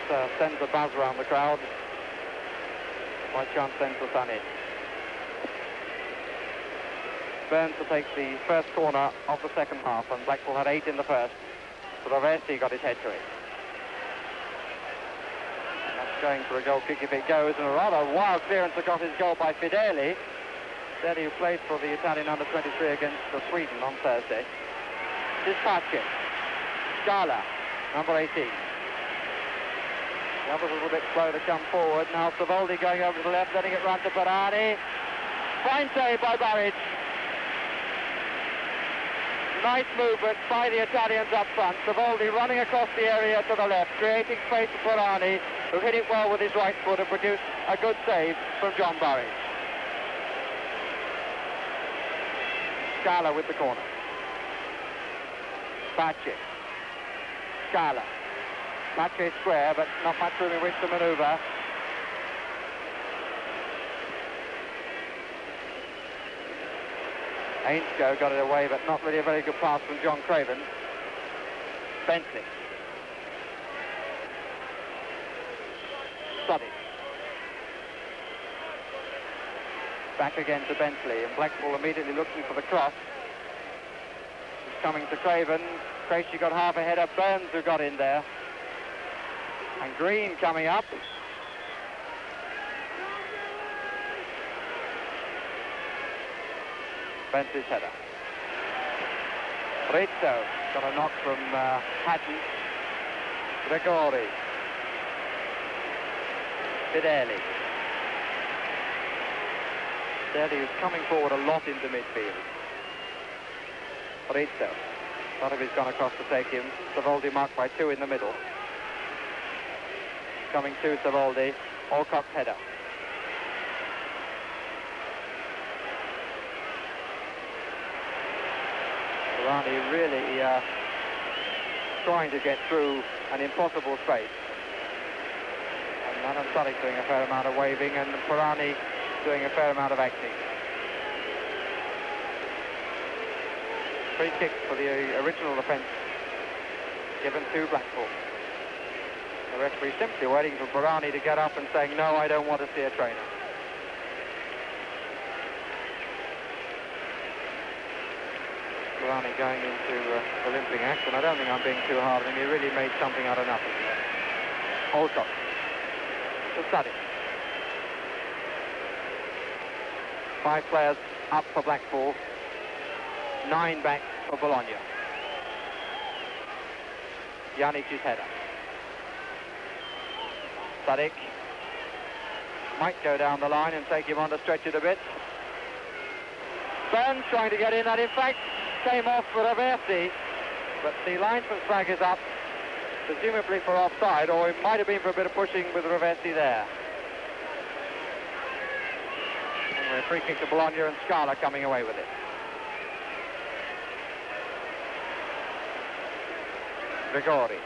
It sends a buzz around the crowd. By chance sends the sun in. Burns will take the first corner of the second half, and Blackpool had 8 in the first. So Roversi got his head to it. And that's going for a goal kick if it goes, and a rather wild clearance across his goal by Fideli. Fideli, who played for the Italian under-23 against Sweden on Thursday. Dispatche. Scala, number 18. The others a little bit slow to come forward. Now Savoldi going over to the left, letting it run to Pirani. Fine save by Burridge. Nice movement by the Italians up front. Savoldi running across the area to the left, creating space for Pirani, who hit it well with his right foot and produced a good save from John Burridge. Scala with the corner. Pace. Scala. Pace square, but not much room in which to manoeuvre. Ainsko got it away, but not really a very good pass from John Craven. Bentley. Suddy. Back again to Bentley, and Blackpool immediately looking for the cross. It's coming to Craven. Tracy got half a header. Burns who got in there. And Green coming up. Bentley's header. Rizzo got a knock from Hatton. Gregori. Fideli. Fideli is coming forward a lot into midfield. Rizzo. A lot of he's gone across to take him. Savoldi marked by 2 in the middle. Coming to Savoldi. Alcott's header. Pirani really trying to get through an impossible space. And Manan Sadiq doing a fair amount of waving, and Pirani doing a fair amount of acting. Free kick for the original offence given to Blackpool. The referee simply waiting for Barani to get up and saying, no, I don't want to see a trainer. Barani going into the limping act, and I don't think I'm being too hard on him. He really made something out of nothing. Alcott. The study. 5 players up for Blackpool. 9 back for Bologna. Janic's header. Sadik might go down the line and take him on to stretch it a bit. Burns trying to get in, that in fact came off for Aversi, but the linesman's flag is up, presumably for offside, or it might have been for a bit of pushing with Aversi there. Anyway, free kick to Bologna and Scala coming away with it. Grigori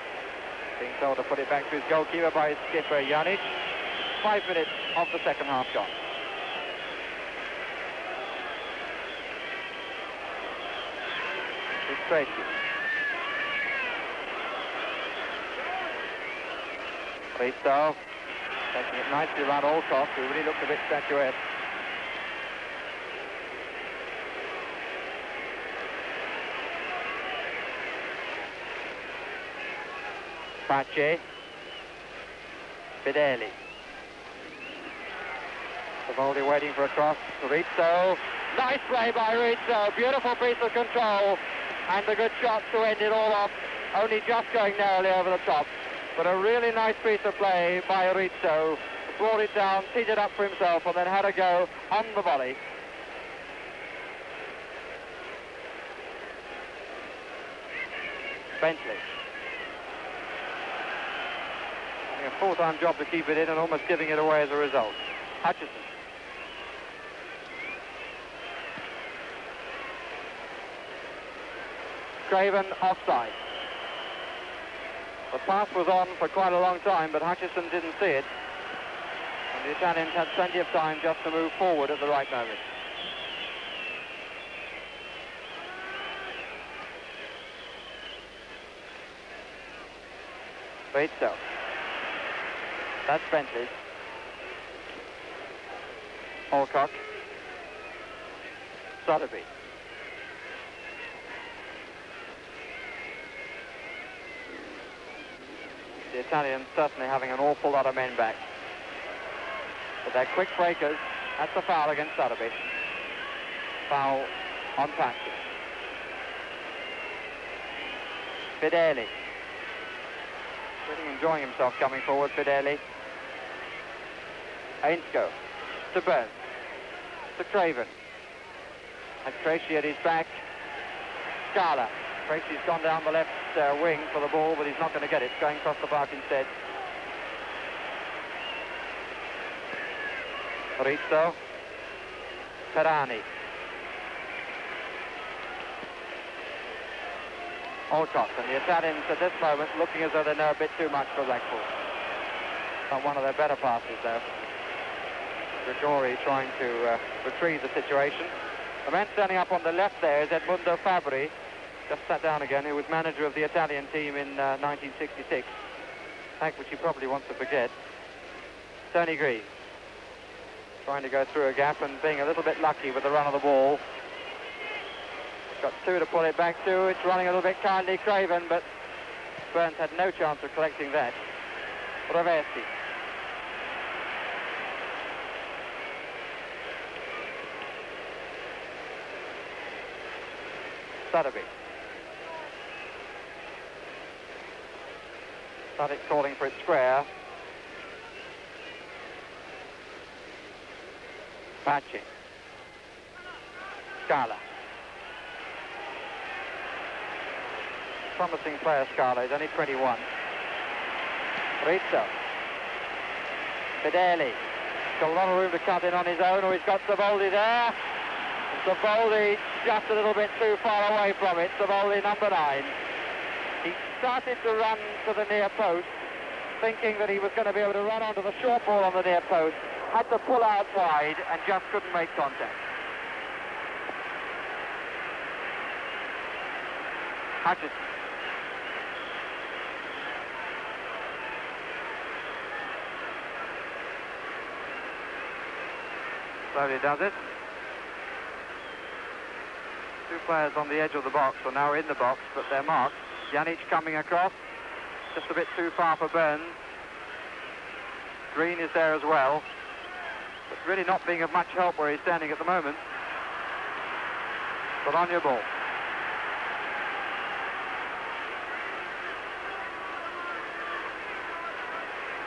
being told to put it back to his goalkeeper by his skipper Janic. 5 minutes of the second half gone. It's Tracy. Risto taking it nicely around Alcott, who really looked a bit statuesque. Pace. Fideli. Savoldi waiting for a cross. Rizzo. Nice play by Rizzo. Beautiful piece of control. And a good shot to end it all off. Only just going narrowly over the top. But a really nice piece of play by Rizzo. Brought it down, teed it up for himself, and then had a go on the volley. Bentley. A full-time job to keep it in and almost giving it away as a result. Hutchison. Craven offside. The pass was on for quite a long time, but Hutchison didn't see it. And the Italians had plenty of time just to move forward at the right moment. Rizzo. That's Bentley. Alcock. Sotheby. The Italians certainly having an awful lot of men back. But they're quick breakers. That's a foul against Sotheby. Foul on Patsy. Fideli. Really enjoying himself coming forward, Fideli. Ainsko to Burns, to Craven. And Tracy at his back. Scala. Tracy's gone down the left wing for the ball, but he's not going to get it. Going across the park instead. Rizzo. Ferrani. Alcott, and the Italians at this moment looking as though they know a bit too much for Blackpool. Not one of their better passes though. Grigori trying to retrieve the situation. The man standing up on the left there is Edmundo Fabri, just sat down again, who was manager of the Italian team in 1966. Fact which he probably wants to forget. Tony Greaves trying to go through a gap and being a little bit lucky with the run of the ball. Got 2 to pull it back to. It's running a little bit kindly, Craven, but Burns had no chance of collecting that. Raversi. Sotheby. Sadik calling for it square. Pace. Scala. Promising player, Scala. He's only 21. Rizzo. Fideli. Got a lot of room to cut in on his own, or he's got Savoldi there. Savoldi just a little bit too far away from it. Savoldi, number 9. He started to run to the near post, thinking that he was going to be able to run onto the short ball on the near post. Had to pull out wide and just couldn't make contact. Hutchison. Slowly does it. Two players on the edge of the box are now in the box, but they're marked. Janic coming across, just a bit too far for Burns. Green is there as well, but really not being of much help where he's standing at the moment. Bologna ball.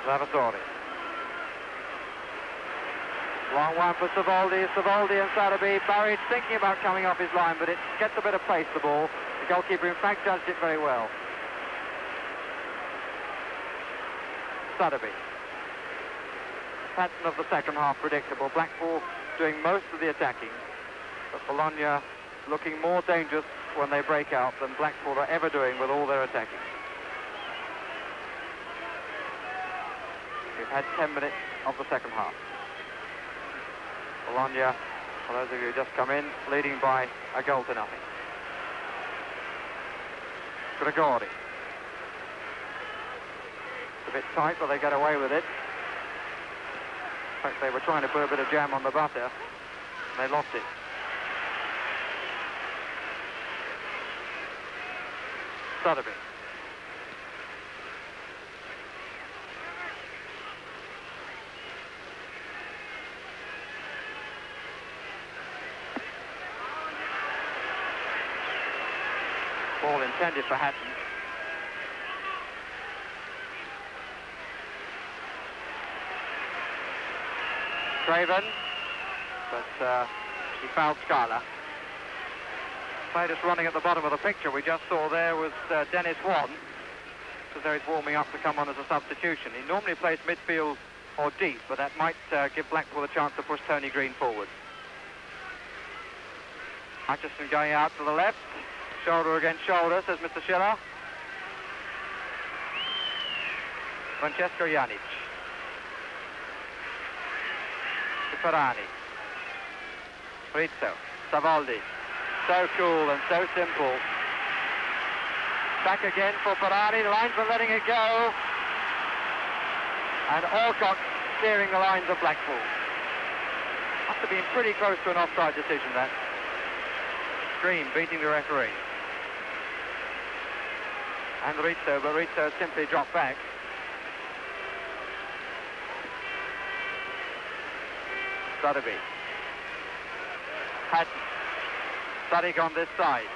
Lavasori. Long one for Savoldi. Savoldi and Sarabi. Barrage thinking about coming off his line, but it gets a bit of pace, the ball. The goalkeeper, in fact, judged it very well. Sarabi. Pattern of the second half predictable. Blackpool doing most of the attacking, but Bologna looking more dangerous when they break out than Blackpool are ever doing with all their attacking. We've had 10 minutes of the second half. Bologna, for those of you who just come in, leading by a goal to nothing. Gregori. It's a bit tight, but they get away with it. In fact, they were trying to put a bit of jam on the butter, and they lost it. Sotheby. Ball intended for Hatton. Craven, but he fouled Scala. Players running at the bottom of the picture we just saw there was Dennis Wan, as though he's warming up to come on as a substitution. He normally plays midfield or deep, but that might give Blackpool a chance to push Tony Green forward. Hutchison going out to the left, shoulder against shoulder, says Mr. Schiller. Francesco Janic. Ferrani. Rizzo. Savoldi. So cool and so simple. Back again for Ferrari. The linesman letting it go. And Alcott steering the lines of Blackpool. Must have been pretty close to an offside decision, that. Green beating the referee. And Rizzo, but Rizzo simply dropped back. Sotheby. Hatton. Sadiq on this side.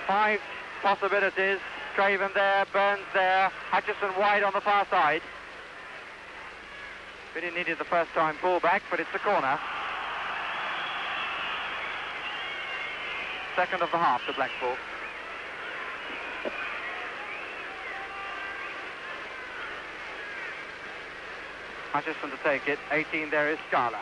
5 possibilities. Craven there, Burns there, Hutchison wide on the far side. Really needed the first time pullback, but it's a corner. Second of the half to Blackpool. Hutchison to take it. 18 there is Scala.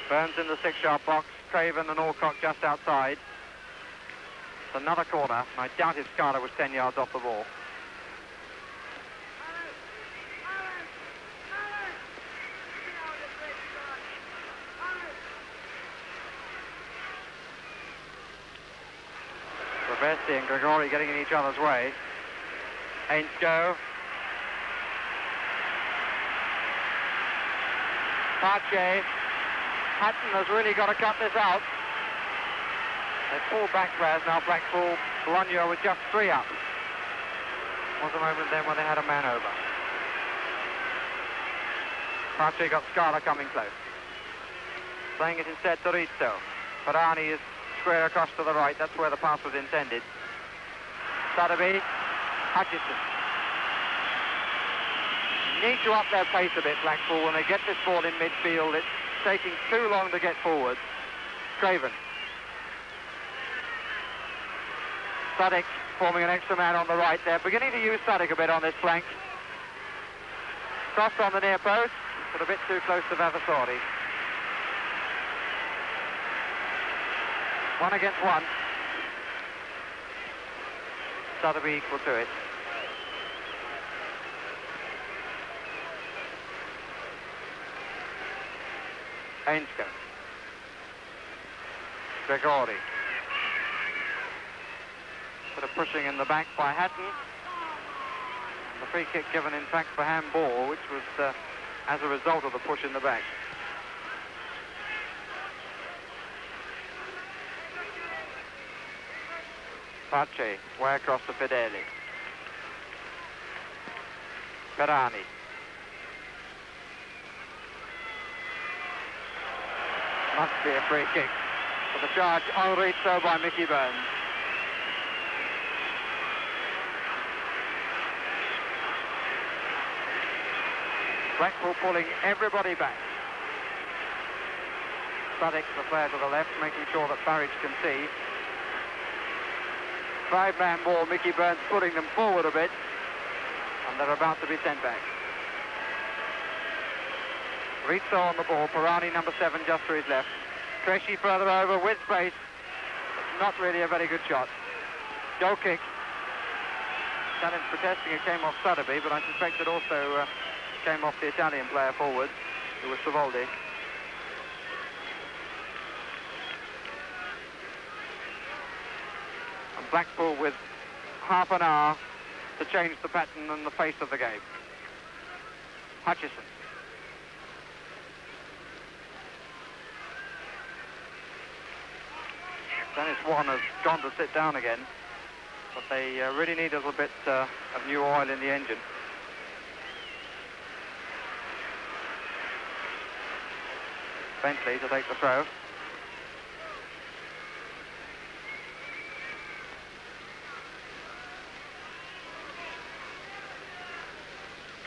Burns in the 6-yard box. Craven and Alcock just outside. It's another corner. I doubt if Scala was 10 yards off the ball. Ravesti and Gregori getting in each other's way. Anglo. Pache. Hatton has really got to cut this out. They pull back players now. Blackpool, Bologna with just 3 up. Was a moment then when they had a man over. Pache got Scala coming close. Playing it instead to Rizzo. Ferrani is square across to the right. That's where the pass was intended. Sotheby. Hutchison. Need to up their pace a bit, Blackpool, when they get this ball in midfield. It's taking too long to get forward. Craven. Sadiq forming an extra man on the right there. Beginning to use Sadiq a bit on this flank. Crossed on the near post, but a bit too close to Vavasori. 1 against 1. Sotheby equal to it. Anglo. Gregori. Bit of pushing in the back by Hatton. The free kick given, in fact, for handball, which was as a result of the push in the back. Pace, way across to Fedeli. Perani. Must be a free kick. For the charge on Rizzo by Mickey Burns. Blackpool pulling everybody back. Suddick, the player to the left, making sure that Barrage can see. Five-man ball, Mickey Burns putting them forward a bit, and they're about to be sent back. Rizzo on the ball, Perani number 7 just to his left. Cresci further over with space. Not really a very good shot. Goal kick. Italians protesting it came off Sotheby, but I suspect it also came off the Italian player forward, who was Savoldi. And Blackpool with half an hour to change the pattern and the face of the game. Hutchison. Dennis Wan has gone to sit down again, but they really need a little bit of new oil in the engine. Bentley to take the throw.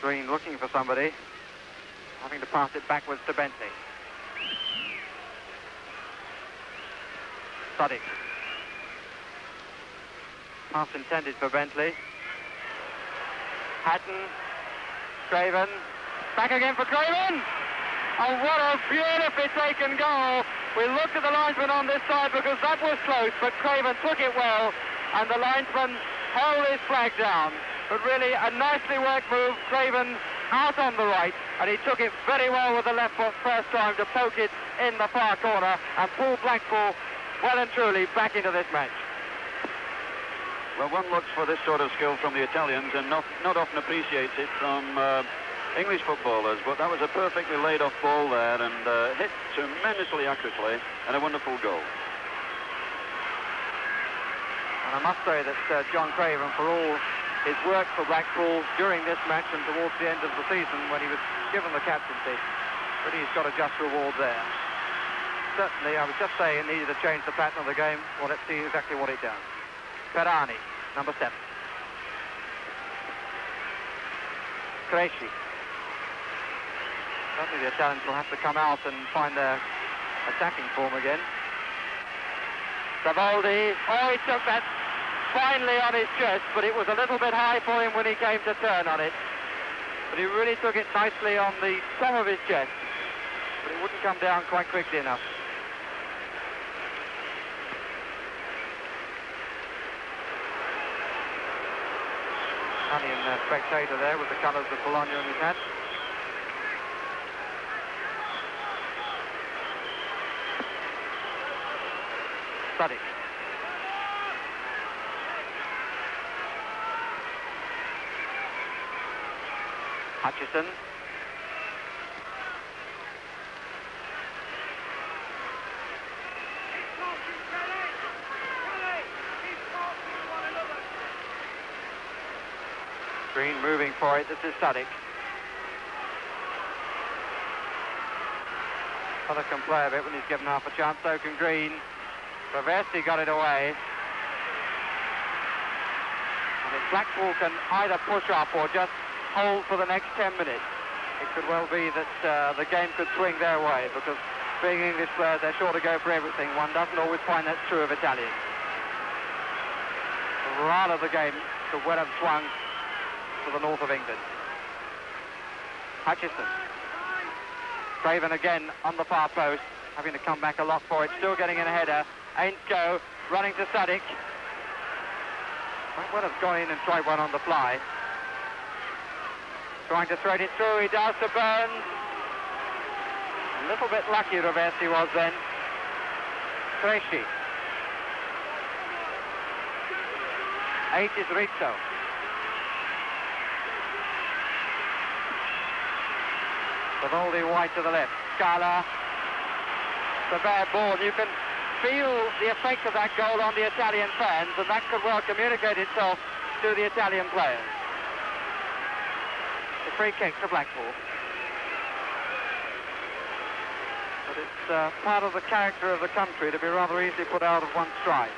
Green looking for somebody, having to pass it backwards to Bentley. Suddick. Pass intended for Bentley. Hatton. Craven. Back again for Craven! Oh, what a beautifully taken goal. We looked at the linesman on this side because that was close, but Craven took it well, and the linesman held his flag down. But really, a nicely worked move, Craven out on the right, and he took it very well with the left foot first time to poke it in the far corner and pull Blackpool well and truly back into this match. Well, one looks for this sort of skill from the Italians and not often appreciates it from English footballers, but that was a perfectly laid off ball there and hit tremendously accurately and a wonderful goal. And I must say that John Craven, for all his work for Blackpool during this match and towards the end of the season when he was given the captaincy, really he's got a just reward there. Certainly, I was just saying, it needed to change the pattern of the game. Well, let's see exactly what it does. Perani, number 7. Cresci. Certainly the Italians will have to come out and find their attacking form again. Savoldi, oh, he took that finally on his chest, but it was a little bit high for him when he came to turn on it. But he really took it nicely on the top of his chest, but it wouldn't come down quite quickly enough. Italian spectator there with the colours of Bologna in his hat. Suddick. Hutchison. Green moving for it. This is Suddick. Other can play a bit when he's given half a chance. So can Green. Traversi got it away. And if Blackpool can either push up or just hold for the next 10 minutes, it could well be that the game could swing their way, because being English players, they're sure to go for everything. One doesn't always find that true of Italians. Rather the game could well have swung to the north of England. Hutchison. Craven again on the far post, having to come back a lot for it, still getting in a header. Anglo running to Suddick. Might well have gone in and tried one on the fly. Trying to thread it through, he does to Burns. A little bit lucky Traversi was then. Cresci. 8 is Rizzo. Savoldi wide to the left. Scala. It's a bad ball. You can feel the effect of that goal on the Italian fans, and that could well communicate itself to the Italian players. The free kick to Blackpool. But it's part of the character of the country to be rather easily put out of one's stride.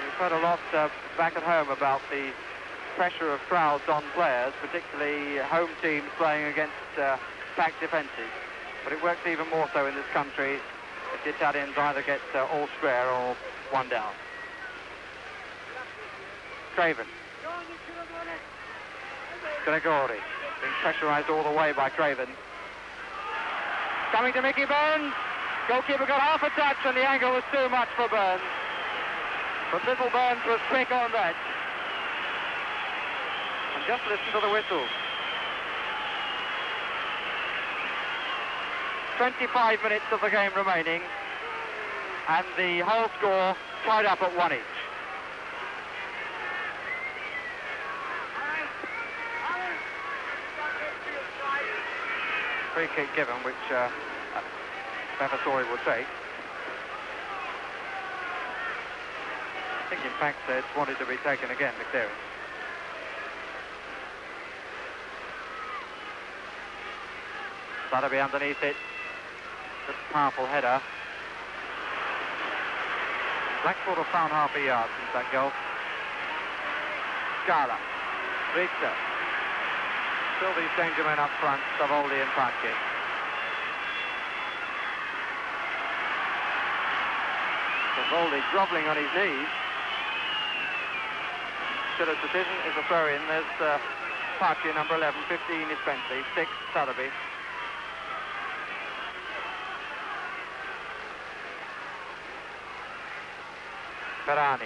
We've heard a lot back at home about the pressure of crowds on players, particularly home teams playing against packed defences. But it works even more so in this country if the Italians either get all square or one down. Craven. Gregori being pressurised all the way by Craven. Coming to Mickey Burns. Goalkeeper got half a touch and the angle was too much for Burns. But little Burns was quick on that. And just listen to the whistle. 25 minutes of the game remaining, and the whole score tied up at 1 each. Free kick given, which Bafasori will take. I think in fact it's wanted to be taken again, the clearance. Sadabi underneath it. Good powerful header. Blackpool have found half a yard since that goal. Scala. Victor. Still these danger men up front, Savoldi and Pache. Savoldi grovelling on his knees. Still a decision is a throw-in. There's Pache, number 11, 15 is Bentley, 6 Sadabi. Ferrani.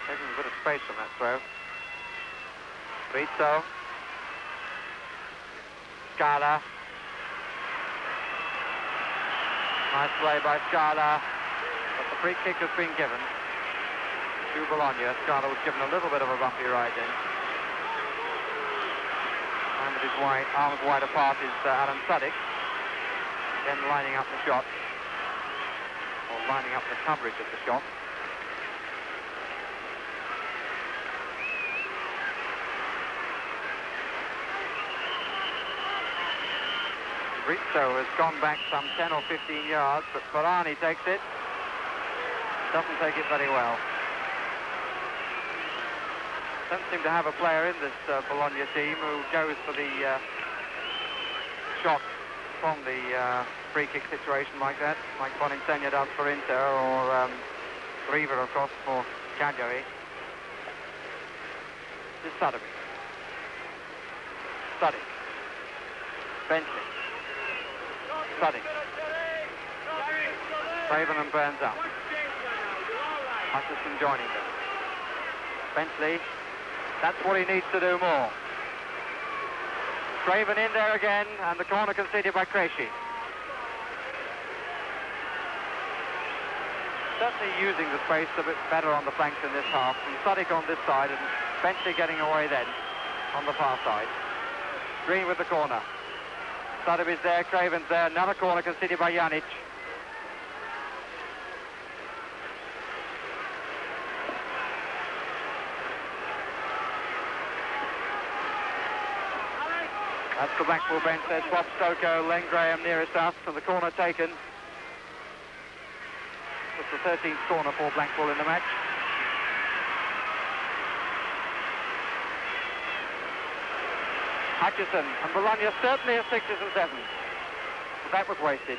Taking a bit of space from that throw. Rizzo. Scala. Nice play by Scala. But the free kick has been given to Bologna. Scala was given a little bit of a bumpy ride in. And with his arms wide apart is Alan Suddick. Then lining up the shot. Or lining up the coverage of the shot. Rizzo has gone back some 10 or 15 yards, but Ferrani takes it. Doesn't take it very well. Don't seem to have a player in this Bologna team who goes for the shot from the free kick situation like that, like Boninsegna does for Inter, or Riva, of course, for Cagliari. This is Sadabi. Suddick. Bentley. Suddick. Craven and Burns up. Hutchison joining them. Bentley. That's what he needs to do more. Craven in there again, and the corner conceded by Cresci. Certainly using the space a bit better on the flanks in this half. And Suddick on this side, and Bentley getting away then on the far side. Green with the corner. Sadabi's there, Craven's there. Another corner conceded by Janic. That's the Blackpool bench. There's Bob Stokoe, Len Graham nearest us, and the corner taken. It's the 13th corner for Blackpool in the match. Hutchison and Bologna certainly at 6s and 7s. But that was wasted.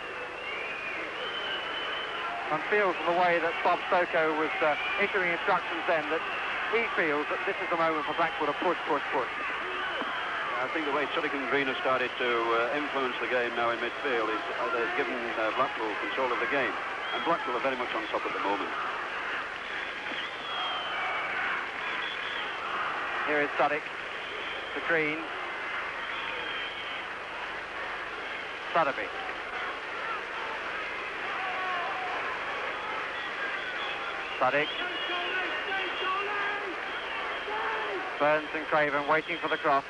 One feels from the way that Bob Stokoe was issuing instructions then that he feels that this is the moment for Blackpool to push. I think the way Suddick and Green have started to influence the game now in midfield is they've given Blackpool control of the game. And Blackpool are very much on top at the moment. Here is Suddick to Green. Sadabi. Suddick. Burns and Craven waiting for the cross.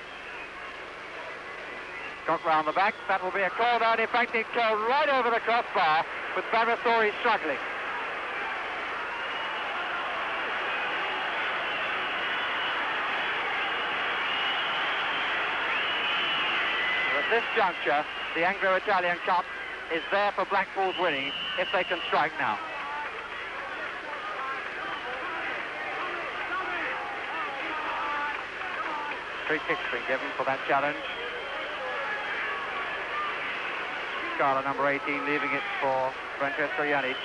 Got round the back, that will be a corner, and in fact it curled right over the crossbar with Vavasori struggling. At this juncture, the Anglo-Italian Cup is there for Blackpool's winning if they can strike now. Free kick's been given for that challenge. Scala, number 18, leaving it for Francesco Janic.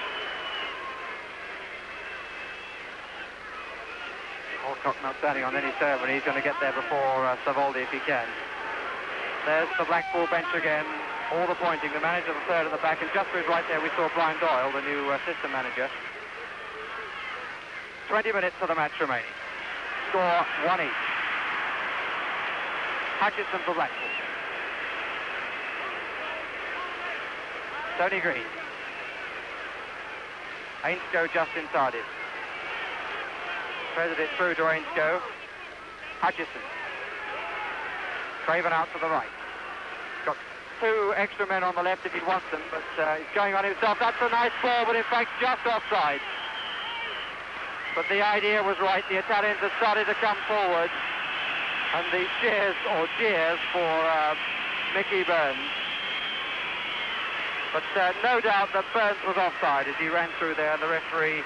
Alcock not standing on any serve, and he's going to get there before Savoldi if he can. There's the Blackpool bench again, all the pointing. The manager, the third at the back, and just to his right there we saw Brian Doyle, the new assistant manager. 20 minutes of the match remaining. Score 1 each. Hutchison for Blackpool. Tony Green. Ainscough just inside him. Threaded it through to Ainscough. Hutchison. Craven out to the right. Got two extra men on the left if he wants them, but he's going on himself. That's a nice ball, but in fact just offside. But the idea was right. The Italians have started to come forward, and the cheers for Mickey Burns. But no doubt that Burns was offside as he ran through there, and the referee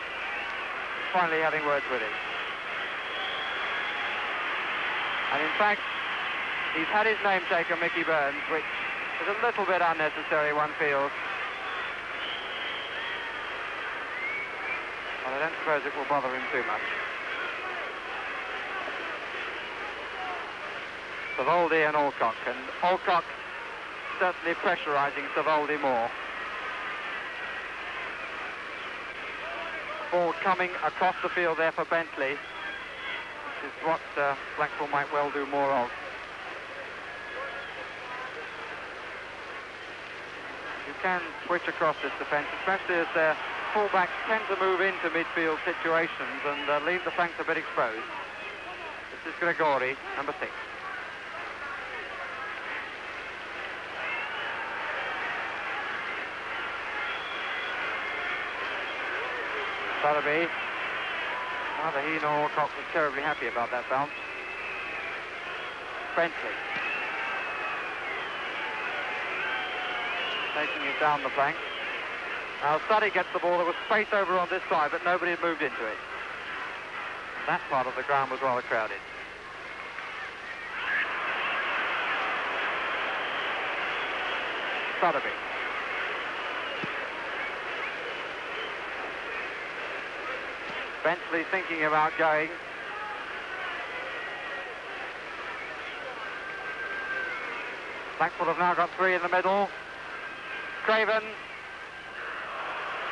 finally having words with him. And in fact, he's had his name taken, Mickey Burns, which is a little bit unnecessary, one feels. Well, I don't suppose it will bother him too much. Savoldi and Alcock, and Alcock certainly pressurising Savoldi more. Ball coming across the field there for Bentley, which is what Blackpool might well do more of. You can switch across this defence, especially as their fullbacks tend to move into midfield situations and leave the flanks a bit exposed. This is Gregori, number 6. Sotheby. Neither he nor Alcock was terribly happy about that bounce. Bentley. Taking it down the flank. Now Suddy gets the ball. There was space over on this side, but nobody had moved into it. That part of the ground was rather crowded. Sotheby. Bentley thinking about going. Blackpool have now got 3 in the middle. Craven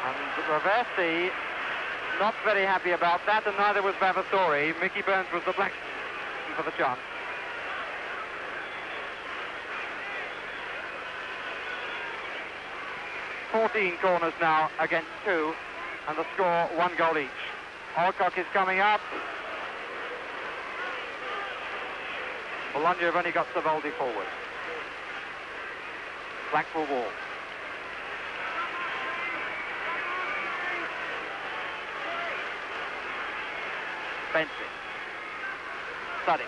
and Reversi not very happy about that, and neither was Vavasori. Mickey Burns was the black for the chance. "14 corners now against 2, and the score 1 goal each. Alcock is coming up. Bologna have only got Savoldi forward. Blackpool ball. Bentley. Suddy.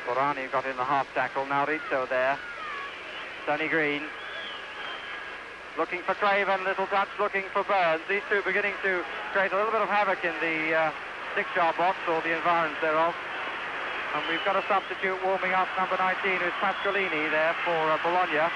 Borani got in the half tackle. Now Rizzo there. Tony Green. Looking for Craven, little touch, looking for Burns. These two beginning to create a little bit of havoc in the 6-yard box, or the environs thereof. And we've got a substitute warming up, number 19, who's Pasqualini there for Bologna.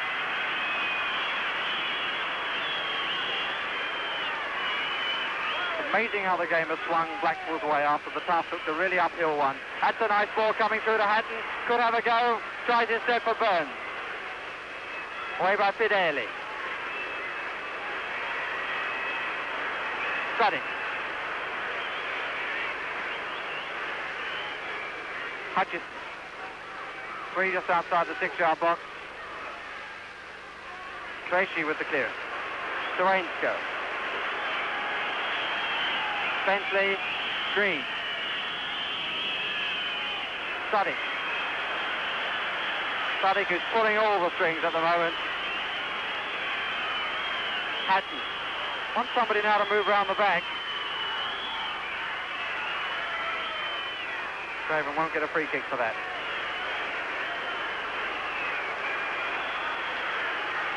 Amazing how the game has swung Blackpool's way after the tough, took the really uphill one. That's a nice ball coming through to Hatton. Could have a go. Tries instead for Burns. Away by Fideli. Suddy. Hutchison. 3 just outside the 6-yard box. Tracy with the clearance. to Anglo. Bentley, Green. Sadiq. Sadiq is pulling all the strings at the moment. Hatton. Wants somebody now to move around the back. Craven won't get a free kick for that.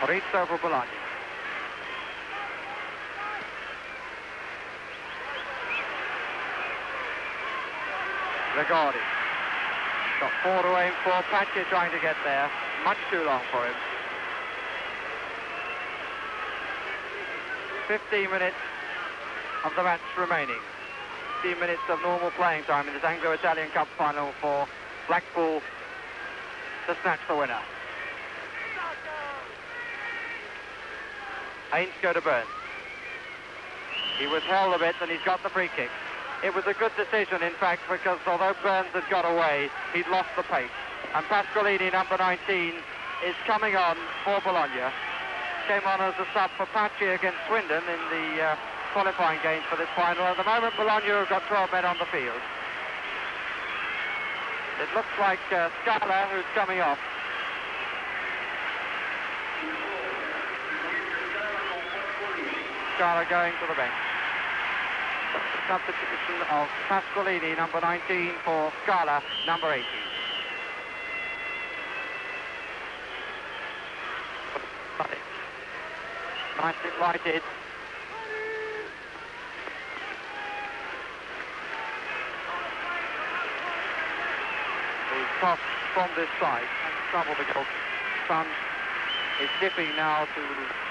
Rizzo for Bologna. Regordi. Got 4 to aim for. Pache trying to get there. Much too long for him. 15 minutes of the match remaining. 15 minutes of normal playing time in this Anglo-Italian Cup final for Blackpool to snatch the winner. Haynes go to Burns. He withheld a bit and he's got the free kick. It was a good decision, in fact, because although Burns had got away, he'd lost the pace. And Pasqualini, number 19, is coming on for Bologna. Came on as a sub for Pache against Swindon in the qualifying games for this final. At the moment, Bologna have got 12 men on the field. It looks like Scala who's coming off. Scala going to the bench. Substitution of Pasqualini, number 19, for Scala, number 18. Nicely lighted. The cross from this side and trouble the goal. Sun is dipping now to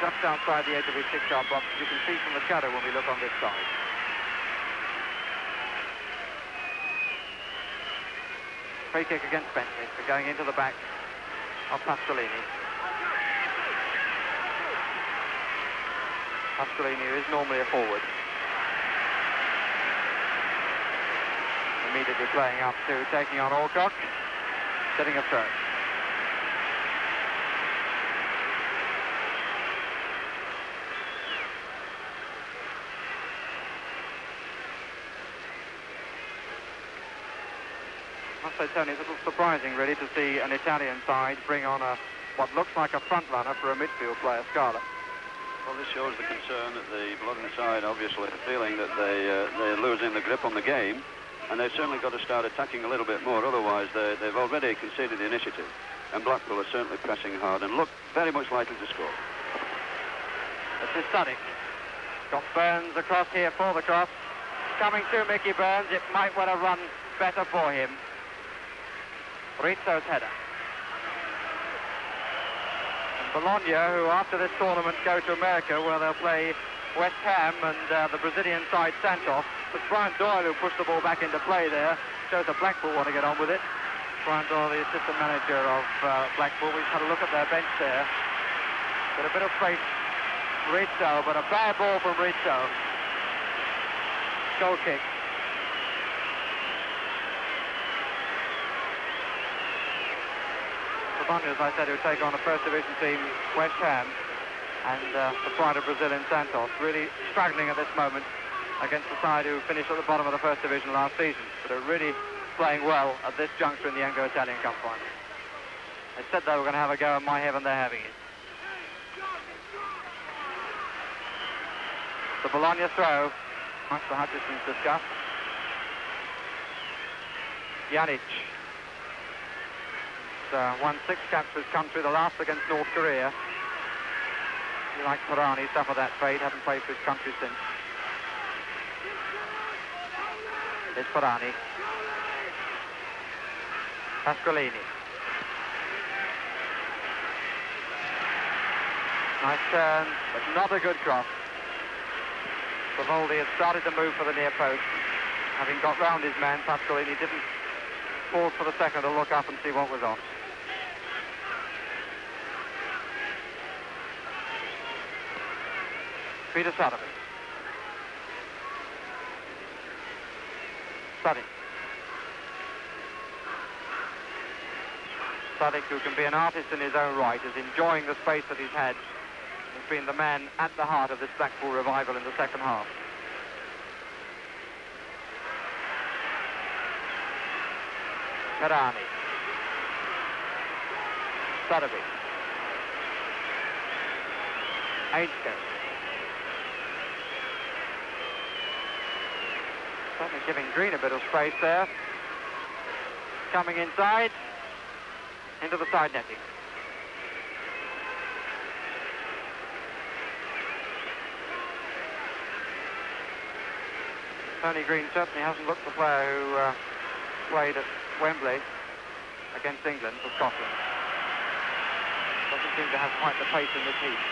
just outside the edge of his 6-yard box. You can see from the shadow when we look on this side. Free kick against Bentley for going into the back of Pasqualini. Pasqualini is normally a forward. Immediately playing up to taking on Alcock, setting a throw. I must say, Tony, it's a little surprising, really, to see an Italian side bring on what looks like a front runner for a midfield player, Scala. Well, this shows the concern that the Bologna side obviously are feeling that they're losing the grip on the game, and they've certainly got to start attacking a little bit more, otherwise they've already conceded the initiative, and Blackpool are certainly pressing hard and look very much likely to score. This is Sadiq. Got Burns across here for the cross. Coming to Mickey Burns, it might well have run better for him. Rizzo's header. Bologna, who after this tournament go to America where they'll play West Ham and the Brazilian side Santos. But Brian Doyle, who pushed the ball back into play there, shows that Blackpool want to get on with it. Brian Doyle, the assistant manager of Blackpool. We've had a look at their bench there. Got a bit of space, Rizzo, but a bad ball from Rizzo. Goal kick. Bologna, as I said, who take on a first division team, West Ham, and the pride of Brazil in Santos, really struggling at this moment against the side who finished at the bottom of the first division last season, but are really playing well at this juncture in the Anglo-Italian Cup final. They said they were going to have a go, and my heaven, they're having it. The Bologna throw, much to Hutchison's disgust. Janic. Won 6 caps for his country, the last against North Korea. He, like Pirani, suffered that fate, hasn't played for his country since. It's Pirani. Pasqualini. Nice turn, but not a good cross. Vivaldi had started to move for the near post. Having got round his man, Pasqualini didn't pause for the second to look up and see what was on. Peter Sutherland. Sadiq. Sadiq, who can be an artist in his own right, is enjoying the space that he's had in been the man at the heart of this Blackpool revival in the second half. Karani. Sutterby. Anglo. Certainly giving Green a bit of space there. Coming inside, into the side netting. Tony Green certainly hasn't looked the player who played at Wembley against England for Scotland. Doesn't seem to have quite the pace in this heat.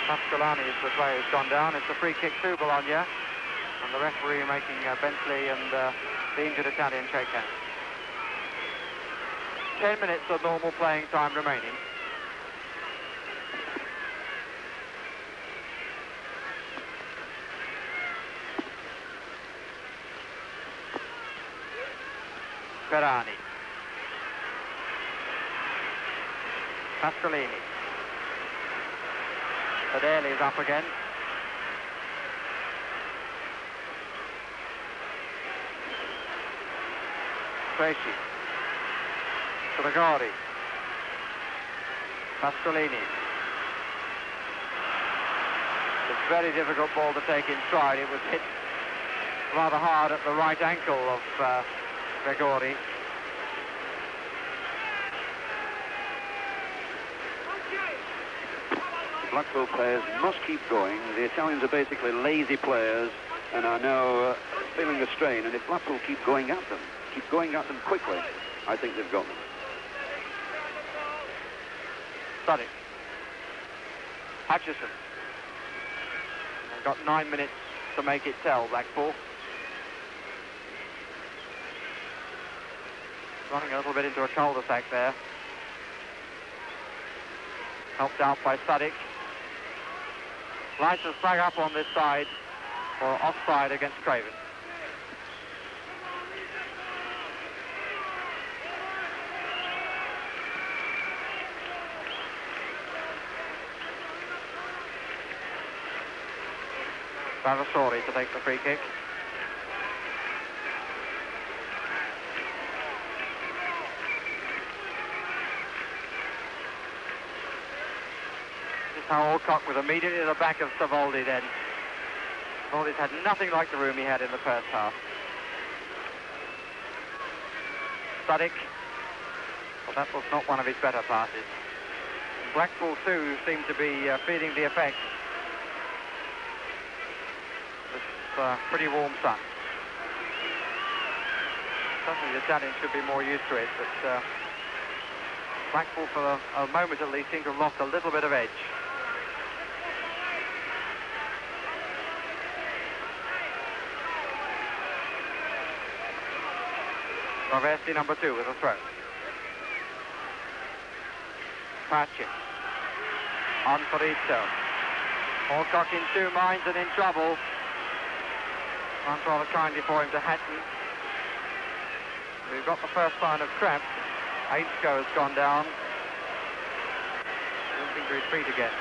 Pasqualani is the player who's gone down. It's a free kick to Bologna, and the referee making Bentley and the injured Italian shake hands. 10 minutes of normal playing time remaining. Ferrani. Pasqualini. Fedele is up again. Pesci. Gregori. Pasqualini. It's a very difficult ball to take in stride. It was hit rather hard at the right ankle of Gregori. Blackpool players must keep going. The Italians are basically lazy players and are now feeling the strain, and if Blackpool keep going at them quickly, I think they've got them. Sutton. Hutchison. They've got 9 minutes to make it tell, Blackpool. Running a little bit into a cul-de-sac there. Helped out by Sudik. Lights a flag up on this side for offside against Craven. Vavasori to take the free kick. This is how Alcock was immediately at the back of Savoldi then. Savoldi's had nothing like the room he had in the first half. Sudik. Well, that was not one of his better passes. Blackpool too seemed to be feeling the effects. Pretty warm sun. Certainly the Italians should be more used to it, but Blackpool for a moment at least seem to have lost a little bit of edge. Traversi number 2 with a throw. Pace. On for Ito. Alcock in 2 minds and in trouble. Runs rather kindly for him to Hatton. We've got the first sign of cramp. Ainsko has gone down. Limping to his feet again.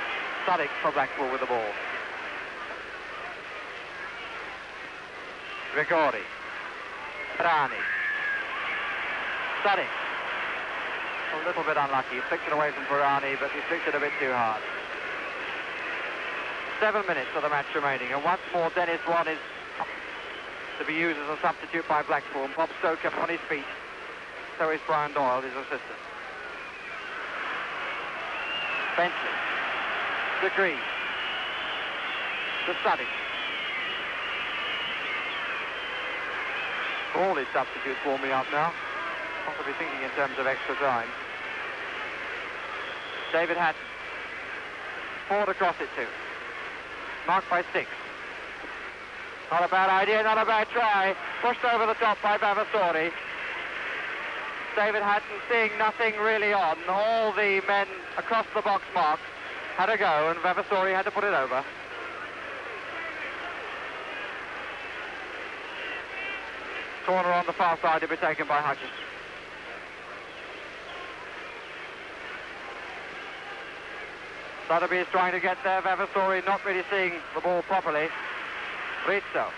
Sudik for Blackpool with the ball. Gregori. Rani. Sudik. A little bit unlucky. He flicked it away from Varane, but he flicked it a bit too hard. 7 minutes of the match remaining, and once more Dennis Wan is to be used as a substitute by Blackpool. Bob Stoker on his feet. So is Brian Doyle, his assistant. Bentley. To Green. To Sudik. All his substitutes warming up now. Possibly thinking in terms of extra time. David Hatton. Ford across it to. Marked by 6. Not a bad idea, not a bad try. Pushed over the top by Vavasori. David Hatton seeing nothing really on. All the men across the box mark had a go, and Vavasori had to put it over. Corner on the far side to be taken by Hutchison. Sotheby is trying to get there. Vavasori not really seeing the ball properly. Rizzo.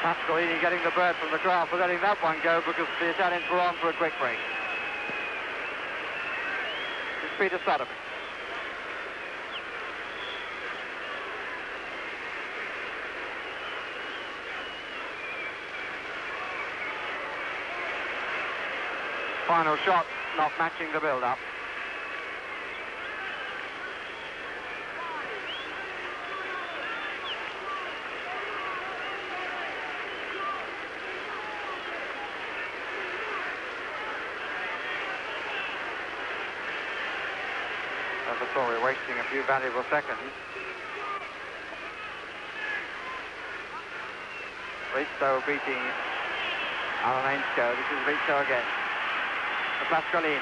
Pasqualini getting the bird from the crowd for letting that one go because the Italians were on for a quick break. It's Peter Sotheby. Final shot not matching the build-up. Vavasori wasting a few valuable seconds. Rizzo beating Alanensko. This is Rizzo again. Pasqualini.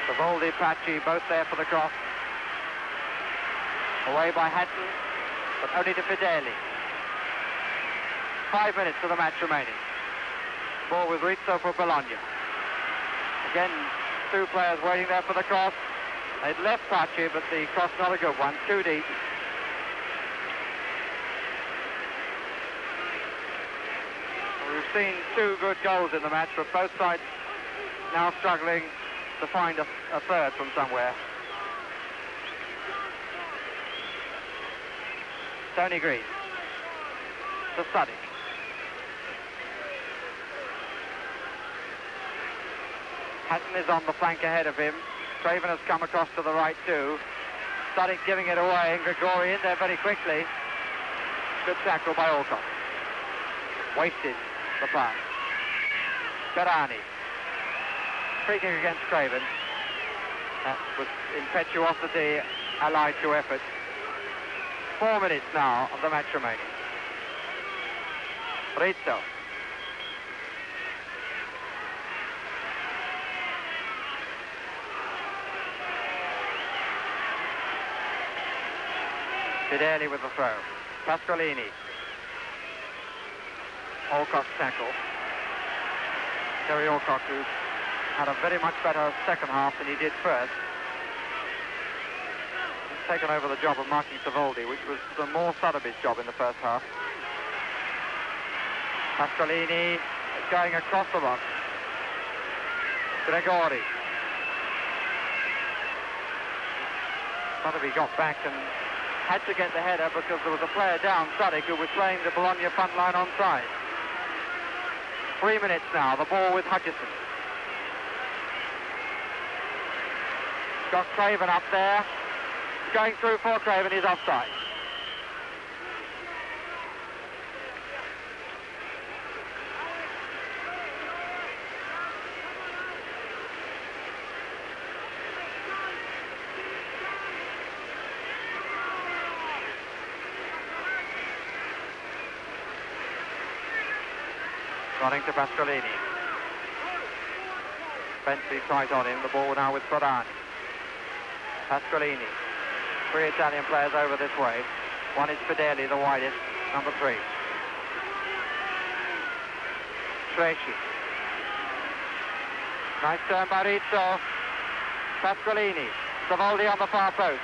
Savoldi, Paci, both there for the cross. Away by Hatton, but only to Fideli. 5 minutes of the match remaining. Ball with Rizzo for Bologna. Again, two players waiting there for the cross. They'd left Paci, but the cross not a good one, too deep. We've seen two good goals in the match, but both sides now struggling to find a third from somewhere. Tony Green to Sudik. Hatton is on the flank ahead of him. Craven has come across to the right too. Sudik giving it away, and Grigori in there very quickly. Good tackle by Alcott. Wasted the pass. Berani. Free kick against Craven. That was impetuosity allied to effort. 4 minutes now of the match remaining. Rizzo. Fideli with the throw. Pasqualini. Alcott's tackle. Terry Alcott, who's had a very much better second half than he did first. He's taken over the job of marking Savoldi, which was the more Sotheby's job in the first half. Pasqualini going across the box. Gregori. Sotheby got back and had to get the header because there was a player down, Sudik, who was playing the Bologna front line onside. 3 minutes now, the ball with Hutchison. Got Craven up there. Going through for Craven, he's offside. Running to Pasqualini. Bentley tries on him, the ball now with Ferrani. Pasqualini. 3 Italian players over this way. One is Fideli, the widest, number 3. Tresci. Nice turn by Rizzo. Pasqualini. Savoldi on the far post.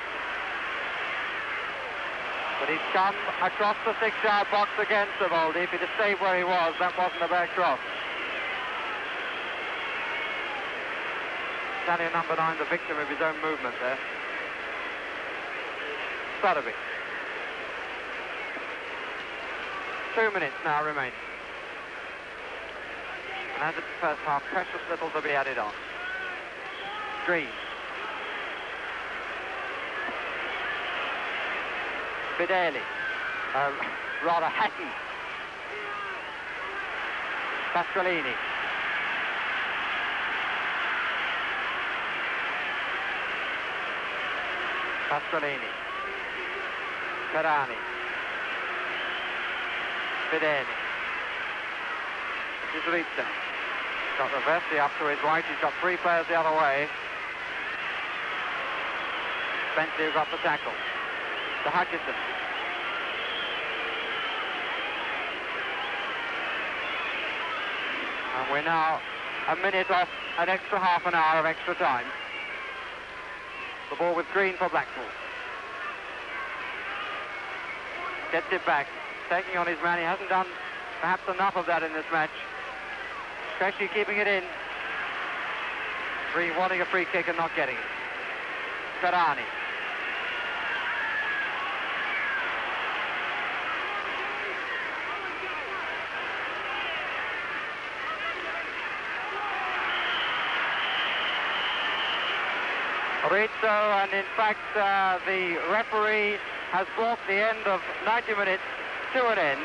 But he's come across the 6-yard box again, Savoldi. If he'd have stayed where he was, that wasn't a bad cross. Italian number 9, the victim of his own movement there. Sotheby. 2 minutes now remaining. And as it's the first half, precious little to be added on. Green. Fideli. Rather Hatton. Pasqualini. Pasqualini. Ferrani. Fideli. This is Rizzo. Got Reversi up to his right. He's got 3 players the other way. Bentley got the tackle. To Hutchison. And we're now a minute off an extra half an hour of extra time. The ball with Green for Blackpool. Gets it back, taking on his man. He hasn't done perhaps enough of that in this match. Especially keeping it in. Green wanting a free kick and not getting it. Karani. Rizzo, and in fact the referee has brought the end of 90 minutes to an end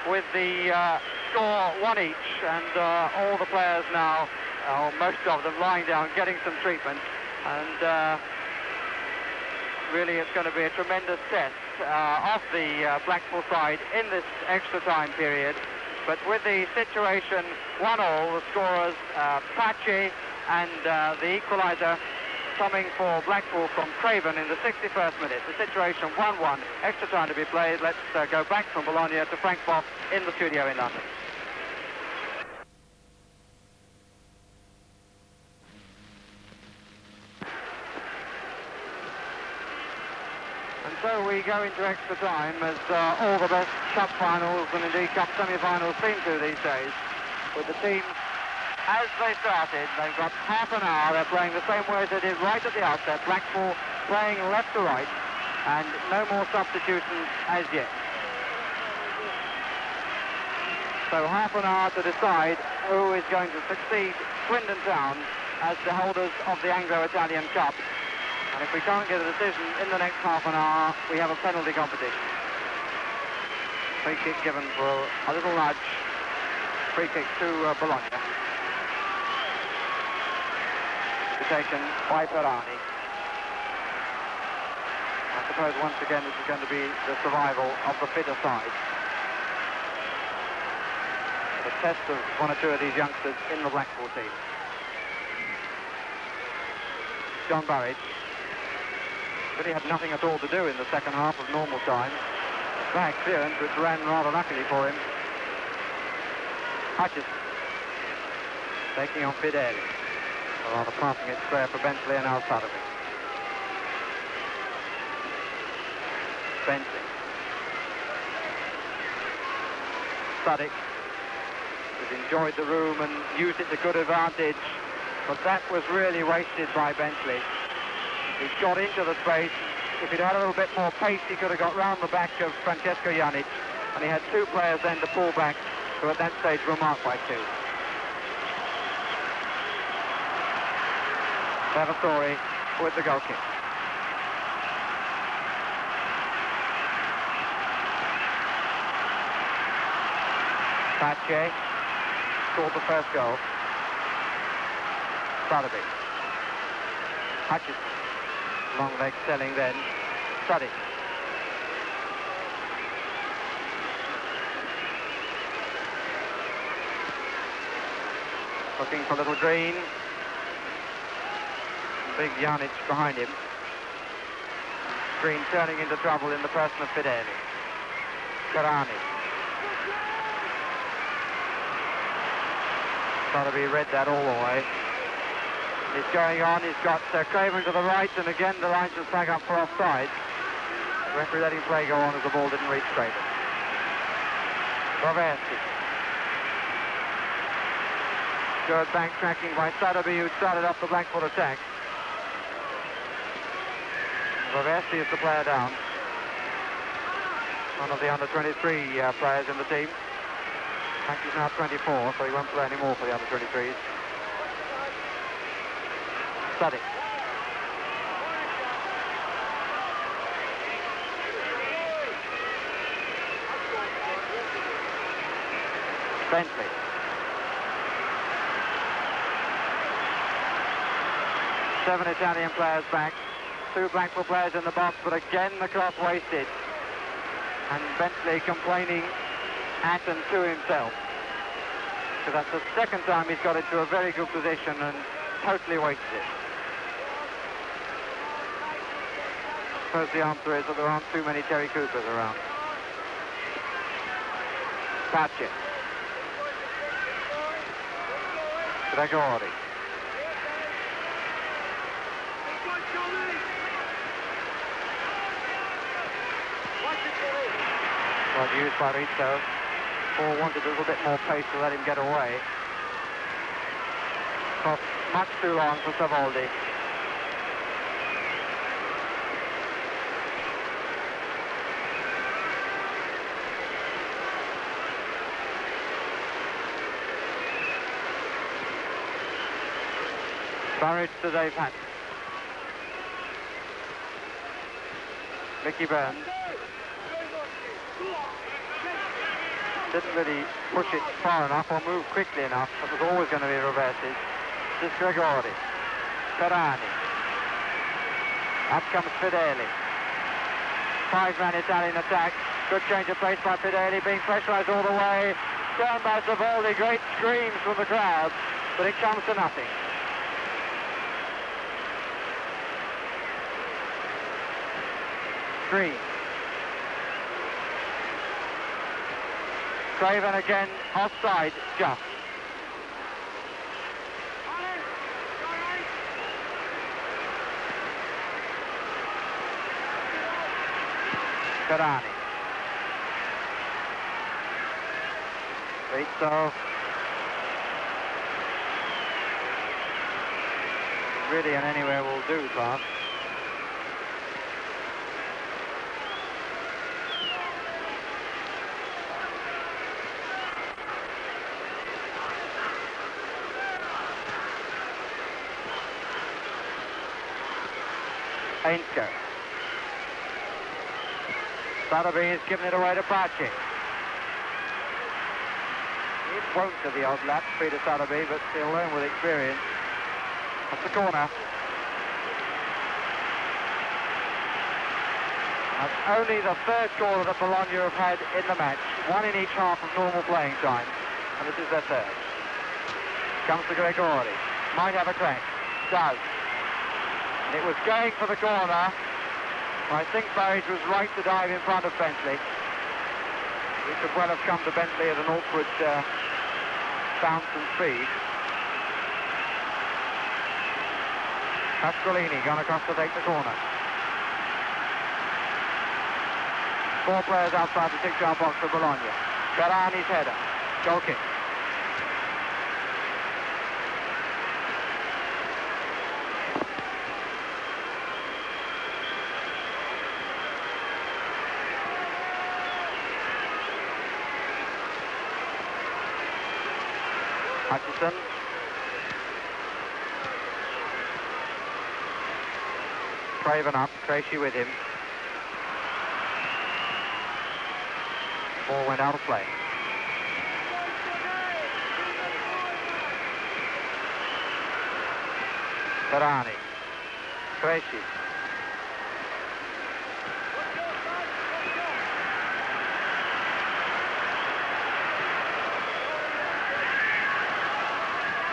with the score 1 each, and all the players now, or most of them, lying down getting some treatment, and really it's going to be a tremendous test of the Blackpool side in this extra time period. But with the situation 1-1, the scorers Pache and the equaliser coming for Blackpool from Craven in the 61st minute. The situation 1-1, extra time to be played. Let's go back from Bologna to Frank Boff in the studio in London. And so we go into extra time, as all the best cup finals and indeed cup semi-finals seem to these days, with the teams as they started. They've got half an hour. They're playing the same way as they did right at the outset. Blackpool playing left to right, and no more substitutions as yet. So half an hour to decide who is going to succeed Swindon Town as the holders of the Anglo-Italian Cup. And if we can't get a decision in the next half an hour, we have a penalty competition. Free kick given for a little nudge. Free kick to Bologna. Taken by Ferrani. I suppose once again this is going to be the survival of the fitter side. The test of one or two of these youngsters in the Blackpool team. John Burridge really had nothing at all to do in the second half of normal time. Back clearance, which ran rather luckily for him. Hutchison taking on Fidel. Or rather passing it square for Bentley and Al-Sadawi. Bentley. Sadiq has enjoyed the room and used it to good advantage, but that was really wasted by Bentley. He got into the space. If he'd had a little bit more pace, he could have got round the back of Francesco Janic, and he had two players then to pull back, who at that stage were marked by two. Salvatore with the goal kick. Pache scored the first goal. Sadabi. Hutchison. Long leg selling then. Sadiq. Looking for little Green. Big Janic behind him. Green turning into trouble in the person of Fideli. Karani. Sadabi read that all the way. He's going on. He's got Craven to the right, and again the line just flag up for offside. The referee letting play go on as the ball didn't reach Craven. Roversi. Good bank tracking by Sadabi, who started off the Blackpool attack. Roversi is the player down. One of the under-23 players in the team. In fact, he's now 24, so he won't play anymore for the under-23s. Sadiq. Bentley. Seven Italian players back. Two Blackpool players in the box, but again the cross wasted. And Bentley complaining at and to himself. Because that's the second time he's got into a very good position and totally wasted it. I suppose the answer is that there aren't too many Terry Coopers around. Pache. Gregori. Well used by Rizzo. Paul wanted a little bit more pace to let him get away. Cost much too long for Savoldi. Burridge to Dave Hunt. Mickey Burns. Didn't really push it far enough or move quickly enough. It was always going to be reverses. This is Gregori. Ferrani. Up comes Fideli. 5-man Italian attack. Good change of pace by Fideli, being pressurized all the way. Down by Savoldi. Great screams from the crowd, but it comes to nothing. Green. Craven again, offside, just. Ferrani. Rizzo. Really and anywhere will do, class. Anglo. Sotheby has given it away to Pachi. It won't to the odd lap, Peter Sotheby, but he'll learn with experience. That's the corner. That's only the third corner that Bologna have had in the match. One in each half of normal playing time. And this is their third. Comes to Gregori. Might have a crack. Does. It was going for the corner. I think Burridge was right to dive in front of Bentley. He could well have come to Bentley at an awkward bounce and speed. Pasqualini gone across to take the corner. 4 players outside the 6-yard box for Bologna. Ferrani's header. Goal kick. Hutchison. Craven up, Tracy with him. Ball went out of play. Ferrani. Tracy.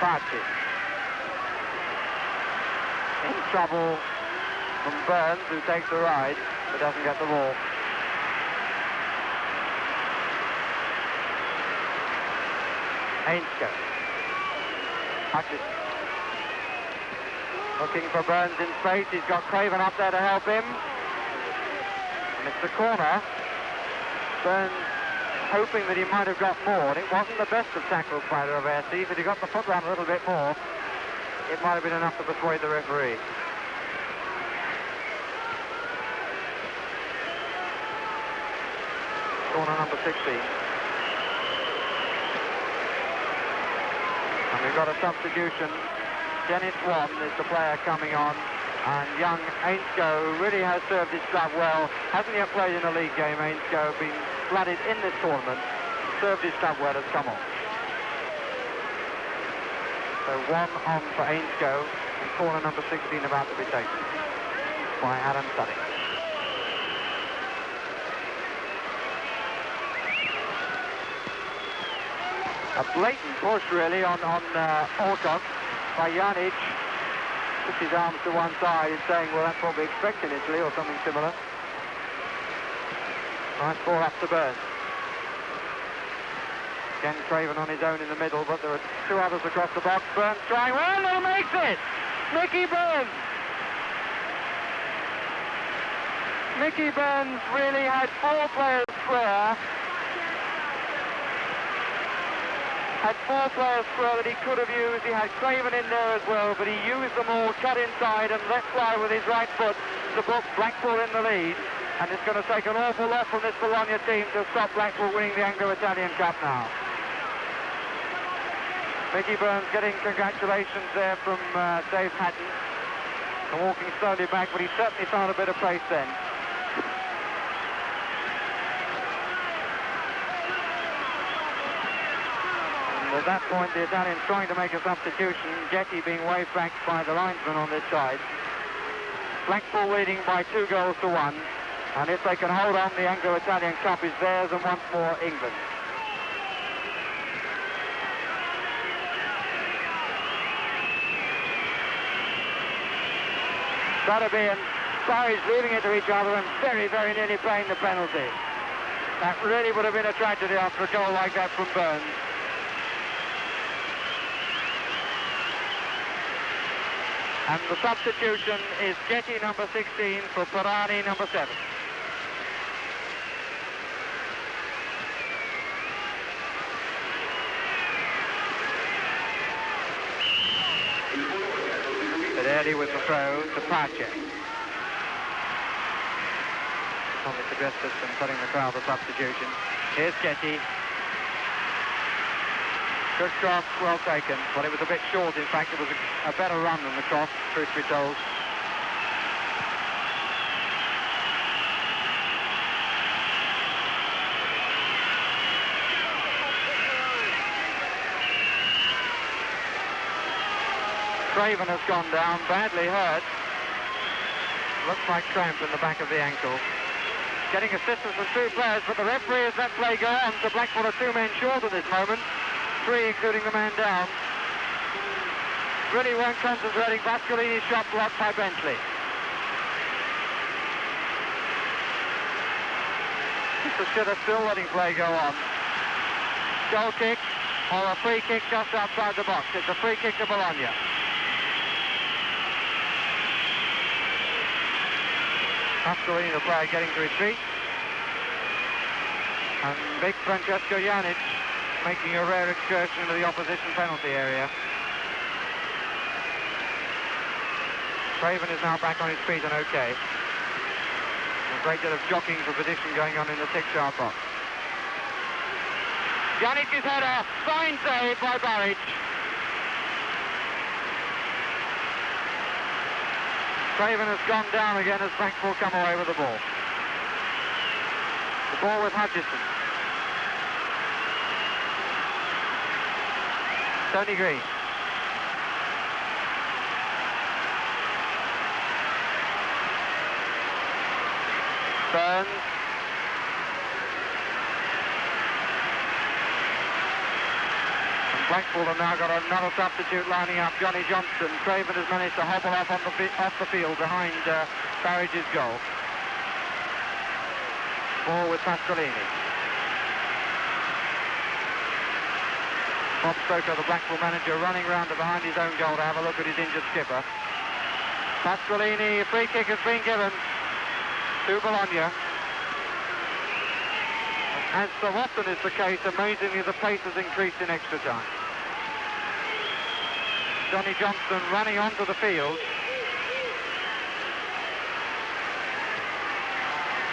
Pachi. In trouble from Burns, who takes the ride, but doesn't get the ball. Anglo. Hutchison. Looking for Burns in space. He's got Craven up there to help him. And it's the corner. Burns hoping that he might have got more. It wasn't the best of tackles by the Reversi. If he got the foot round a little bit more, it might have been enough to persuade the referee. Corner number 16. And we've got a substitution. Dennis Swan is the player coming on. And young Anglo really has served his club well. Hasn't yet played in a league game. Anglo been flooded in this tournament. Served his club well, has come on. So 1 on for Anglo. And corner number 16 about to be taken by Adam Sunny. A blatant push really on Orkok by Janic. Puts his arms to one side and saying, well, that's what we expect in Italy, or something similar. Nice ball up to Burns. Again, Craven on his own in the middle, but there are two others across the box. Burns trying, well, he makes it! Mickey Burns! Mickey Burns really had four players square. Had four players square that he could have used. He had Craven in there as well, but he used them all, cut inside and let fly with his right foot to put Blackpool in the lead. And it's going to take an awful lot from this Bologna team to stop Blackpool winning the Anglo-Italian Cup now. Mickey Burns getting congratulations there from Dave Hatton. And walking slowly back, but he certainly found a bit of pace then. And at that point, the Italians trying to make a substitution, Getty being waved back by the linesman on this side. Blackpool leading by 2-1, and if they can hold on, the Anglo-Italian Cup is theirs, and once more England. Sotheby and Burridge leaving it to each other and very, very nearly paying the penalty. That really would have been a tragedy after a goal like that from Burns. And the substitution is Getty, number 16, for Pirani, number 7. But early with the throw to Pache. Tommy suggested some telling the crowd the substitution. Here's Getty. Good cross, well taken, but it was a bit short. In fact, it was a better run than the cross, truth be told. Craven has gone down, badly hurt. Looks like cramp in the back of the ankle. Getting assistance from two players, but the referee has let play go on, so Blackpool are 2 men short at this moment. 3 including the man down. Really weren't concentrating. Pasqualini's shot blocked by Bentley. Mr. Schiller still letting play go on. Goal kick or a free kick just outside the box. It's a free kick to Bologna. Pasqualini, the player, getting to his feet. And big Francesco Janic making a rare excursion into the opposition penalty area. Craven is now back on his feet and okay. A great deal of jockeying for position going on in the 6-yard box. Janic's header, fine save by Burridge. Craven has gone down again as Blackpool come away with the ball. The ball with Hutchison. Tony Green. Burns. And Blackpool have now got another substitute lining up, Johnny Johnston. Craven has managed to hobble off off the field behind Burridge's goal. Ball with Pasqualini. Bob Stoker, the Blackpool manager, running round to behind his own goal to have a look at his injured skipper. Pasqualini, a free kick has been given to Bologna. As so often is the case, amazingly the pace has increased in extra time. Johnny Johnston running onto the field.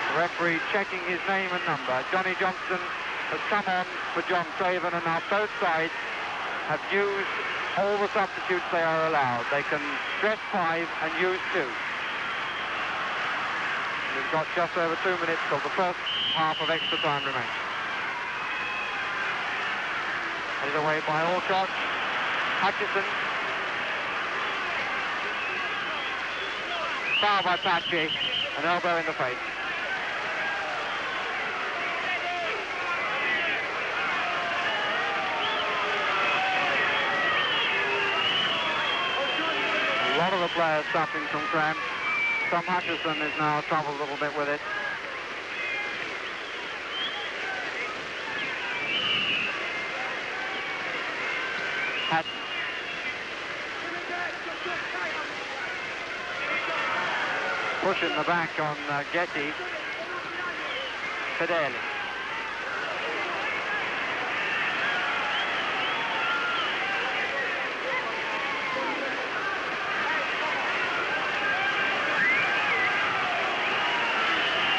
The referee checking his name and number. Johnny Johnston has come on for John Craven, and now both sides have used all the substitutes they are allowed. They can dress 5 and use 2. We've got just over 2 minutes till the first half of extra time remains. Headed away by Alcott. Hutchison. Foul by Pache. An elbow in the face. A lot of the players suffering from cramp. Tom Hutchison is now troubled a little bit with it. Push in the back on Getty. Fideli.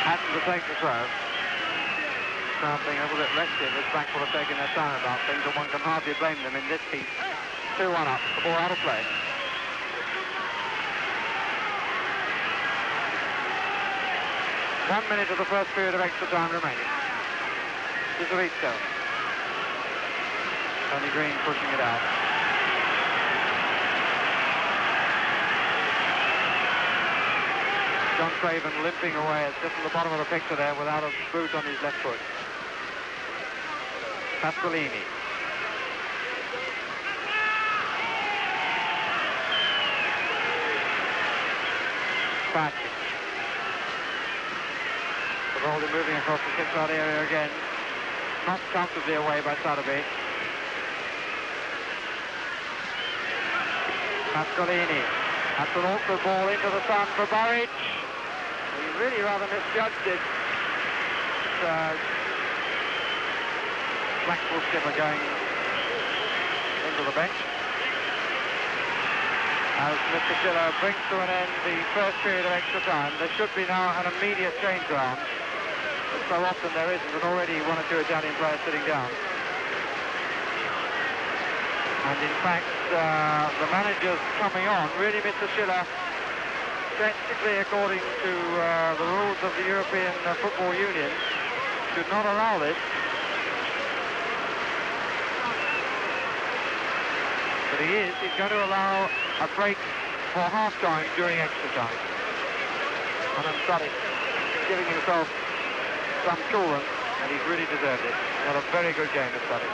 Hatton to take the throw. Now being a little bit restive as Blackpool have taken their time about things, and one can hardly blame them in this piece. 2-1 up, the ball out of play. One minute of the first period of extra time remaining. Rizzo. Tony Green pushing it out. John Craven limping away. It's just at the bottom of the picture there without a boot on his left foot. Pasqualini. Patrick. The ball is moving across the 6-yard area again. Not comfortably away by Sarabia. Pasqualini. That's an awkward ball into the sun for Burridge. He really rather misjudged it. Blackpool skipper going into the bench. As Mr. Schiller brings to an end the first period of extra time, there should be now an immediate change round. But so often there isn't, and already one or two Italian players sitting down. And in fact, the manager's coming on. Really, Mr. Schiller, technically according to the rules of the European Football Union, should not allow this. But he is. He's going to allow a break for half-time during extra time. And I'm sorry, giving himself some coolant, and he's really deserved it. Had a very good game to study.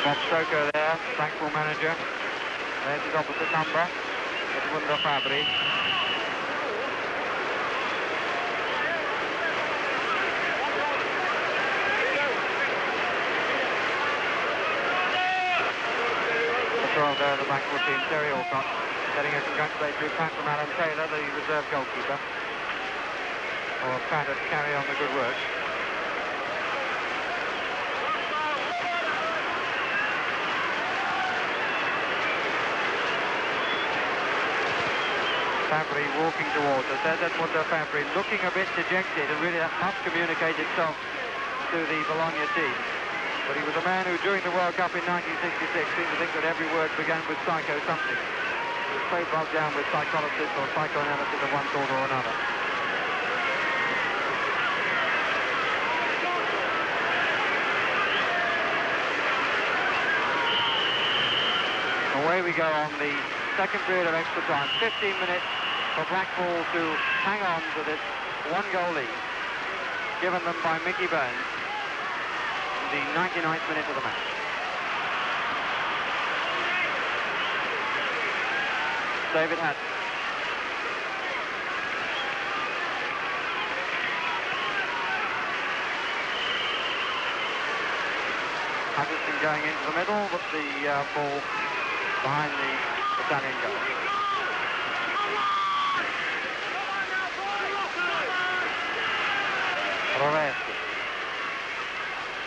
Bob Stoker there, Blackpool manager. There's his opposite number, Edmundo Fabri. There, the Blackpool team, Terry Alcott, getting a congratulatory pat from Alan Taylor, the reserve goalkeeper, for trying to carry on the good work. Fabri walking towards us. There's Edmundo Fabri looking a bit dejected, and really that must communicate itself to the Bologna team. But he was a man who, during the World Cup in 1966, seemed to think that every word began with psycho something. He was so bogged down with psychologists or psychoanalysis of one sort or another. Away we go on the second period of extra time. 15 minutes for Blackpool to hang on to this one-goal lead, given them by Mickey Burns. The 99th minute of the match. David Hatton. Hutchinson going into the middle, but the ball behind the Italian goal. Roversi.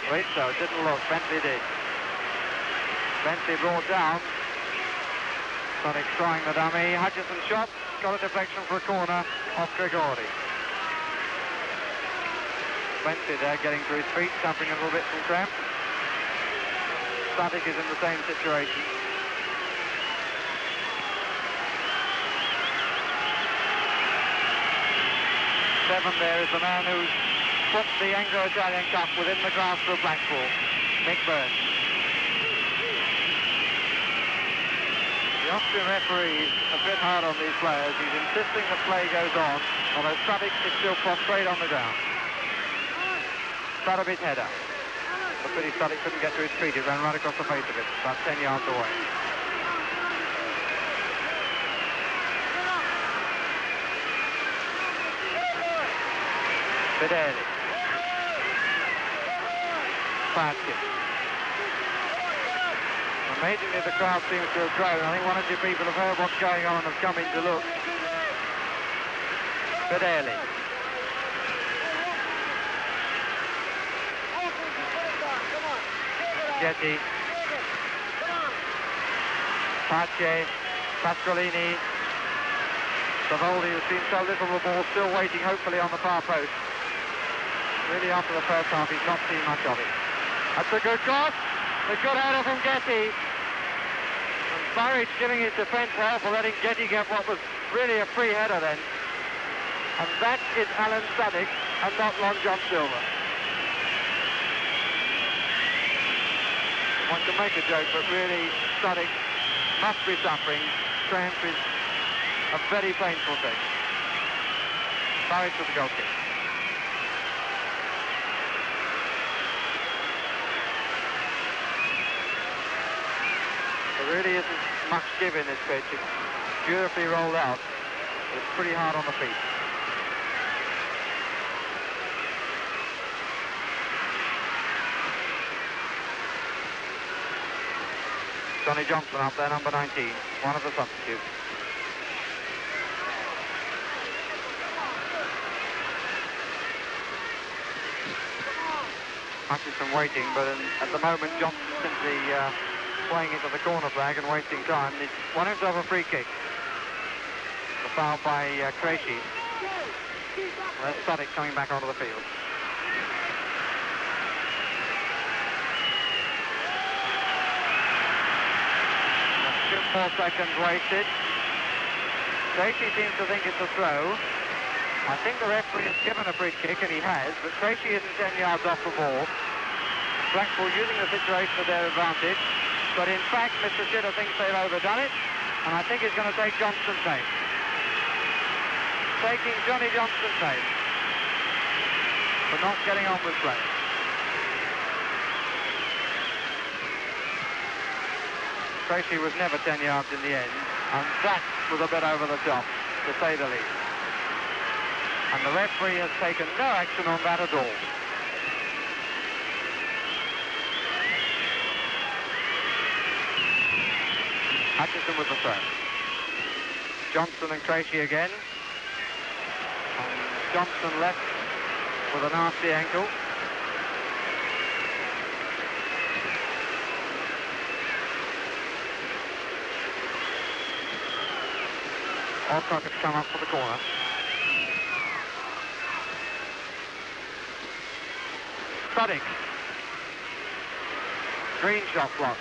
Rizzo didn't look, Bentley did. Bentley brought down. Sonic trying the dummy. Hutchinson shot, got a deflection for a corner off Gregori. Bentley there getting to his feet, suffering a little bit from cramp. Static is in the same situation. Seven there is the man who's put the Anglo-Italian Cup within the grasp of Blackpool, Mick Burns. The Austrian referee is a bit hard on these players. He's insisting the play goes on, although Static is still prostrate on the ground. Static header. But pretty Static couldn't get to his feet. It ran right across the face of it, about 10 yards away. Fideli. Patsy. Amazingly, the crowd seems to have grown. I think one or two people have heard what's going on and have come in to look. But early. Getty. Pache. Pasqualini. Savoldi, who's seen so little of the ball, still waiting, hopefully, on the far post. Really, after the first half, he's not seen much of it. That's a good cross. A good header from Getty. And Burridge giving his defence help for letting Getty get what was really a free header then. And that is Alan Suddick and not Long John Silver. One can make a joke, but really Suddick must be suffering. Cramp is a very painful thing. Burridge with the goal kick. There really isn't much give in this pitch. It's beautifully rolled out. It's pretty hard on the feet. Johnny Johnson up there, number 19, one of the substitutes. Hutchison waiting, but at the moment Johnson simply playing into the corner flag and wasting time. He's won himself a free kick. The foul by Krejci. That's Suddick coming back onto the field. That's 2 more seconds wasted. Krejci seems to think it's a throw. I think the referee has given a free kick, and he has, but Krejci isn't 10 yards off the ball. Blackpool using the situation to their advantage. But in fact, Mr. Shitter thinks they've overdone it, and I think he's going to take Johnston's name. Taking Johnny Johnston's name for not getting on with play. Krejci was never 10 yards in the end, and that was a bit over the top, to say the least. And the referee has taken no action on that at all. Hutchison with the throw. Johnston and Krejci again. And Johnston left with a nasty ankle. Alcock has come up for the corner. Suddick. Green shot blocked.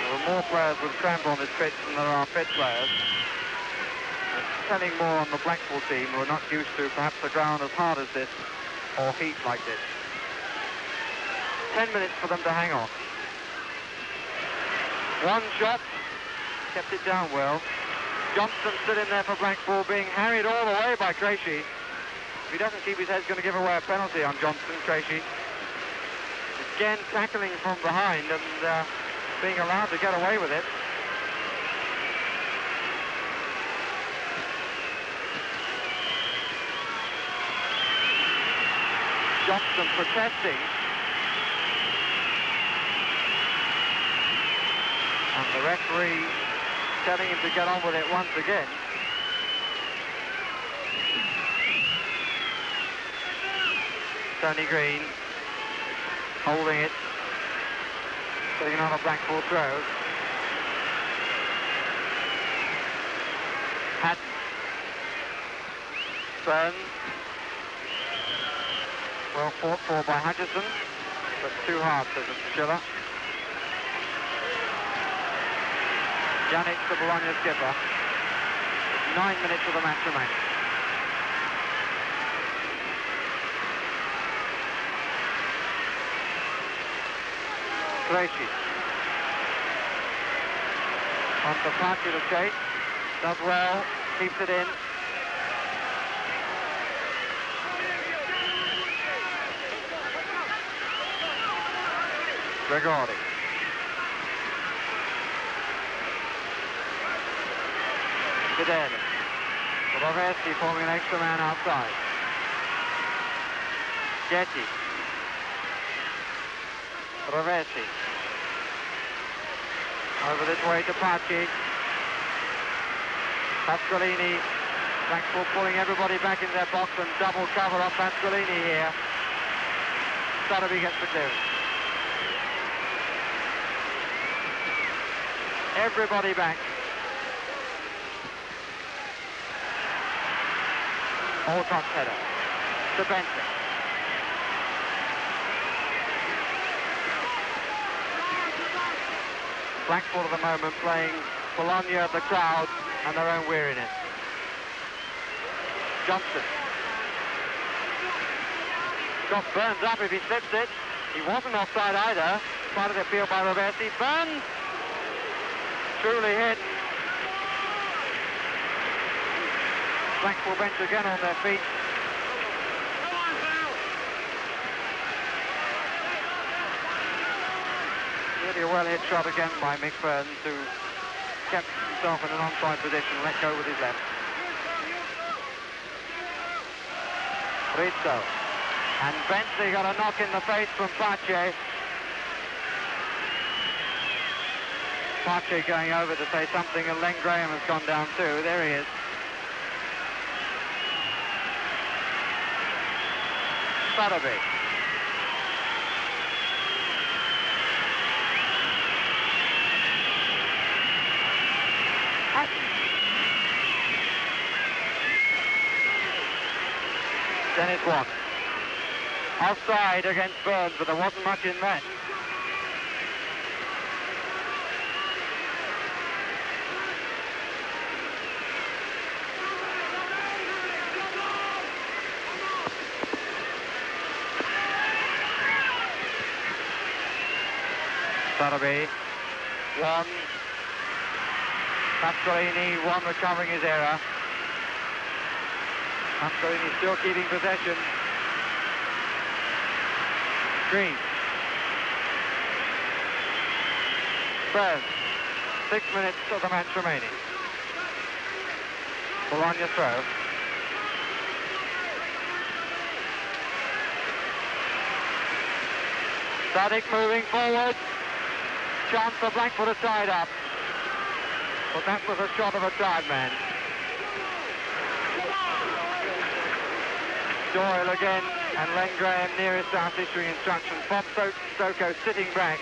There are more players with cramp on this pitch than there are fit players. It's telling more on the Blackpool team, who are not used to perhaps a ground as hard as this or heat like this. 10 minutes for them to hang on. One shot, kept it down well. Johnston stood in there for Blackpool, being harried all the way by Krejci. If he doesn't keep his head, he's going to give away a penalty on Johnston. Krejci again tackling from behind and being allowed to get away with it. Johnston protesting. And the referee telling him to get on with it once again. Tony Green holding it, getting another Blackpool throw. Hatton. Burns. Well fought for by Hutchison, but too hard, says Mr. Schiller. Janic, the Bologna skipper. 9 minutes of the match remaining. Krejci. On to Patsy to chase. Does well. Keeps it in. Gregori. Fidel. The Roversi forming an extra man outside. Getty. Roversi. Over this way to Paci. Pasqualini. Blackpool pulling everybody back in their box and double cover up Pasqualini here. Sotheby gets the clearance. Everybody back. Alcott's header to Benson. Blackpool at the moment playing Bologna, the crowd, and their own weariness. Johnson. Got Burns up if he slips it. He wasn't offside either. Part of the appeal by Roversi. Burns! Truly hit. Blackpool bench again on their feet. Really a well-hit shot again by Mick Burns, who kept himself in an onside position, let go with his left. Rizzo. And Bentley got a knock in the face from Paci. Paci going over to say something, and Len Graham has gone down too. There he is. Sotheby. Dennis Watt. Offside against Burns, but there wasn't much in that. Sotheby, one. Pasqualini, one recovering his error. Pasqualini still keeping possession. Green. Burns. 6 minutes of the match remaining. Bologna throw. Sadik moving forward. Chance for Blackpool to tie it up. But that was a shot of a tired man. Doyle again, and Len Graham nearest out issuing instructions. Bob Stoko sitting back.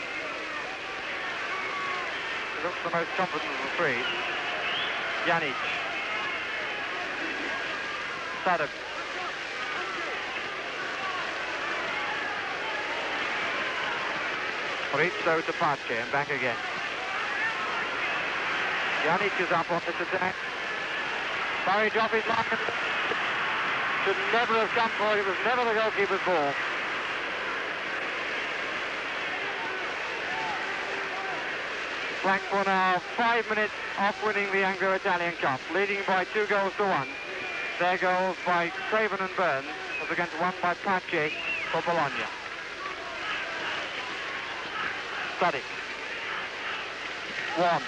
He looks the most confident of the three. Janic. Sadab. Rizzo to Paci and back again. Janic is up opposite the net. Burridge off his mark. Should never have come for it. It was never the goalkeeper's ball. Blackpool now 5 minutes off winning the Anglo-Italian Cup, leading by 2-1. Their goals by Craven and Burns, as against one by Paci for Bologna. Sadik. One.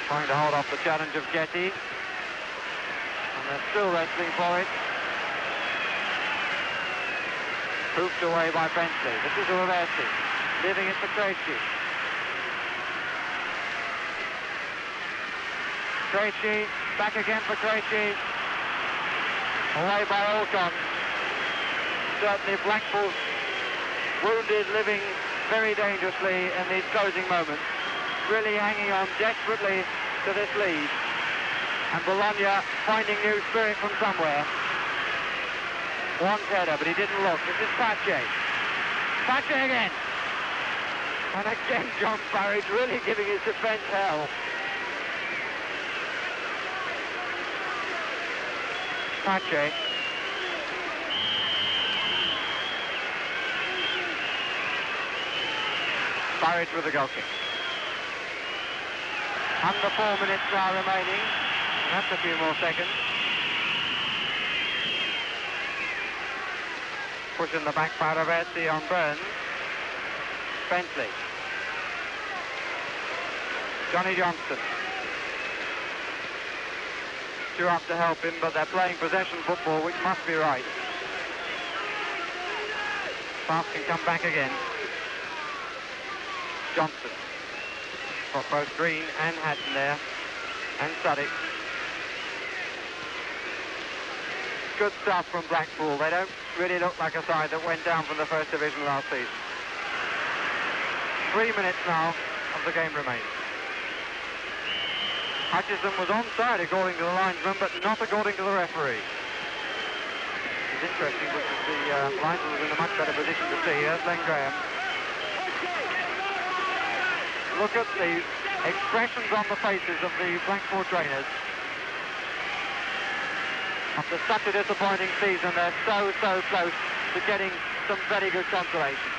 Trying to hold off the challenge of Getty. And they're still wrestling for it. Hooped away by Bentley. This is Roversi. Leaving it to Krejci. Krejci, back again for Krejci. Away by Alcott. Certainly Blackpool wounded, living very dangerously in these closing moments. Really hanging on desperately to this lead. And Bologna finding new spirit from somewhere. One header, but he didn't look. This is Paci. Paci again. And again, John Burridge really giving his defence hell. Paci. Burridge with the goal kick. Under 4 minutes now remaining. And that's a few more seconds. Pushing the back by Roversi on Burns. Bentley. Johnny Johnston. pressure up to help him, but they're playing possession football, which must be right. Pass can come back again. Johnson. Got both Green and Hatton there. And Suddick. Good stuff from Blackpool. They don't really look like a side that went down from the first division last season. 3 minutes now of the game remains. Hutchison was onside according to the linesman, but not according to the referee. It's interesting because the linesman was in a much better position to see. There's Len Graham. Look at the expressions on the faces of the Blackpool trainers. After such a disappointing season, they're so close to getting some very good consolation.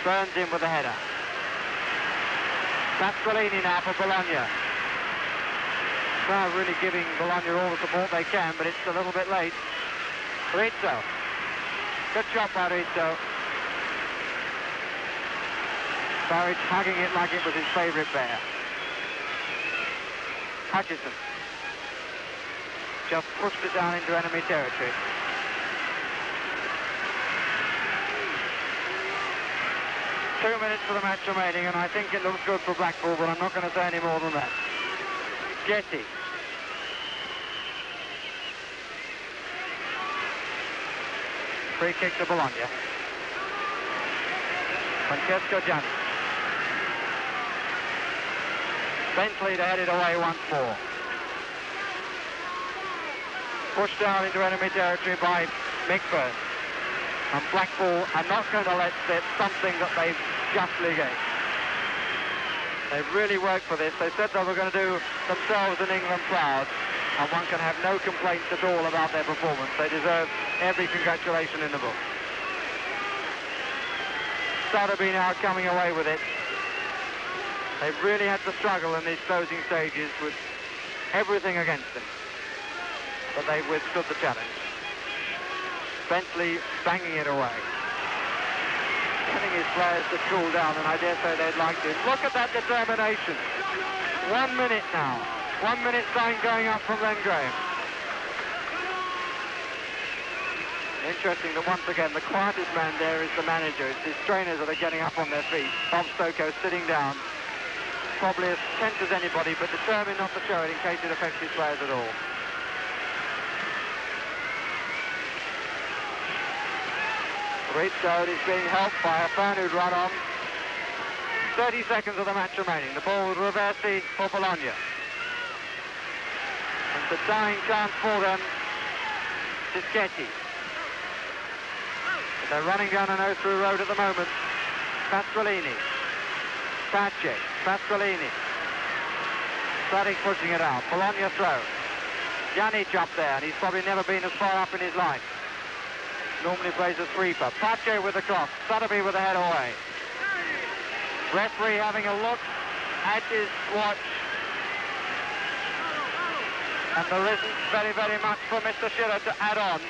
Burns in with the header. Pasqualini now for Bologna. Crowd really giving Bologna all the support they can, but it's a little bit late. Rizzo. Good shot by Rizzo. Barrage hugging it like it was his favourite bear. Hutchison. Just pushed it down into enemy territory. Two minutes for the match remaining, and I think it looks good for Blackpool, but I'm not going to say any more than that. Getty. Free kick to Bologna. Francesco Gianni. Bentley to head it away once more. Pushed down into enemy territory by Mick Burns. And Blackpool are not going to let slip something that they've justly gained. They've really worked for this. They said they were going to do themselves and England proud, and one can have no complaints at all about their performance. They deserve every congratulation in the book. Sotheby now coming away with it. They've really had to struggle in these closing stages with everything against them, but they've withstood the challenge. Bentley banging it away. Getting his players to cool down, and I dare say they'd like to. Look at that determination. 1 minute now. 1 minute sign going up from Len Graham. Interesting that once again the quietest man there is the manager. It's his trainers that are getting up on their feet. Bob Stokoe sitting down. Probably as tense as anybody, but determined not to show it in case it affects his players at all. Rizzo is being helped by a fan who'd run on. 30 seconds of the match remaining. The ball with Reversi for Bologna. And the dying chance for them is Getty. But they're running down an O-through road at the moment. Pasqualini. Pace. Pasqualini. Suddick pushing it out. Bologna throw. Janic up there, and he's probably never been as far up in his life. Normally plays a sweeper. Pace with the cross. Sotheby with the head away. Referee having a look at his watch. And there isn't very much for Mr. Schiller to add on.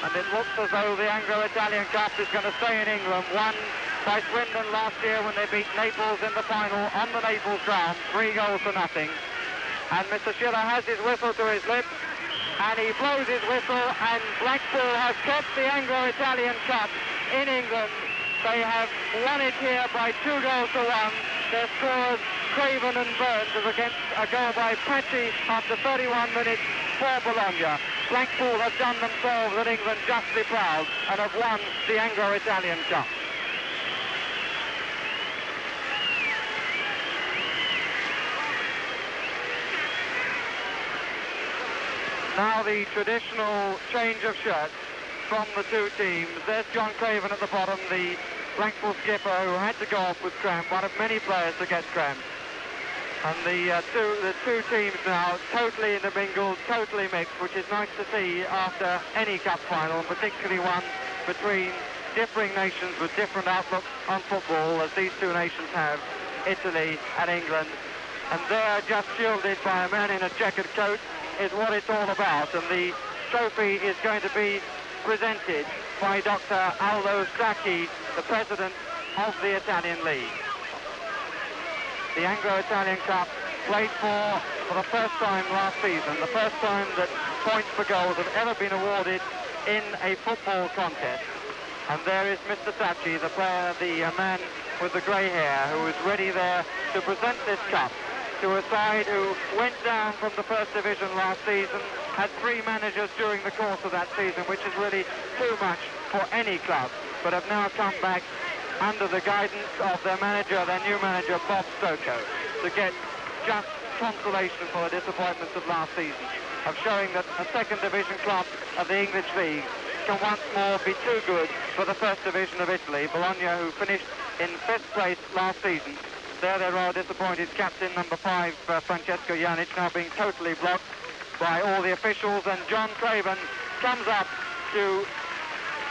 And it looks as though the Anglo-Italian Cup is going to stay in England. Won by Swindon last year when they beat Naples in the final on the Naples ground. 3 goals to nothing. And Mr. Schiller has his whistle to his lips. And he blows his whistle, and Blackpool has kept the Anglo-Italian Cup in England. They have won it here by 2 goals to 1. Their scores, Craven and Burns, as against a goal by Pace after 31 minutes for Bologna. Blackpool have done themselves and England justly proud and have won the Anglo-Italian Cup. Now the traditional change of shirts from the two teams. There's John Craven at the bottom, the Blackpool skipper who had to go off with cramp, one of many players to get cramp. And the two teams now totally intermingled, totally mixed, which is nice to see after any cup final, and particularly one between differing nations with different outlooks on football, as these two nations have, Italy and England. And they're just shielded by a man in a checkered coat, is what it's all about, and the trophy is going to be presented by Dr. Aldo Sacchi, the president of the Italian League. The Anglo-Italian Cup played for the first time last season, the first time that points for goals have ever been awarded in a football contest. And there is Mr. Tachi, the player, the man with the grey hair, who is ready there to present this cup to a side who went down from the first division last season, had 3 managers during the course of that season, which is really too much for any club, but have now come back under the guidance of their manager, their new manager, Bob Stokoe, to get just consolation for the disappointments of last season, of showing that a second division club of the English League can once more be too good for the first division of Italy. Bologna, who finished in 5th place last season, there they're rather disappointed. Captain number 5, Francesco Janic, now being totally blocked by all the officials, and John Craven comes up to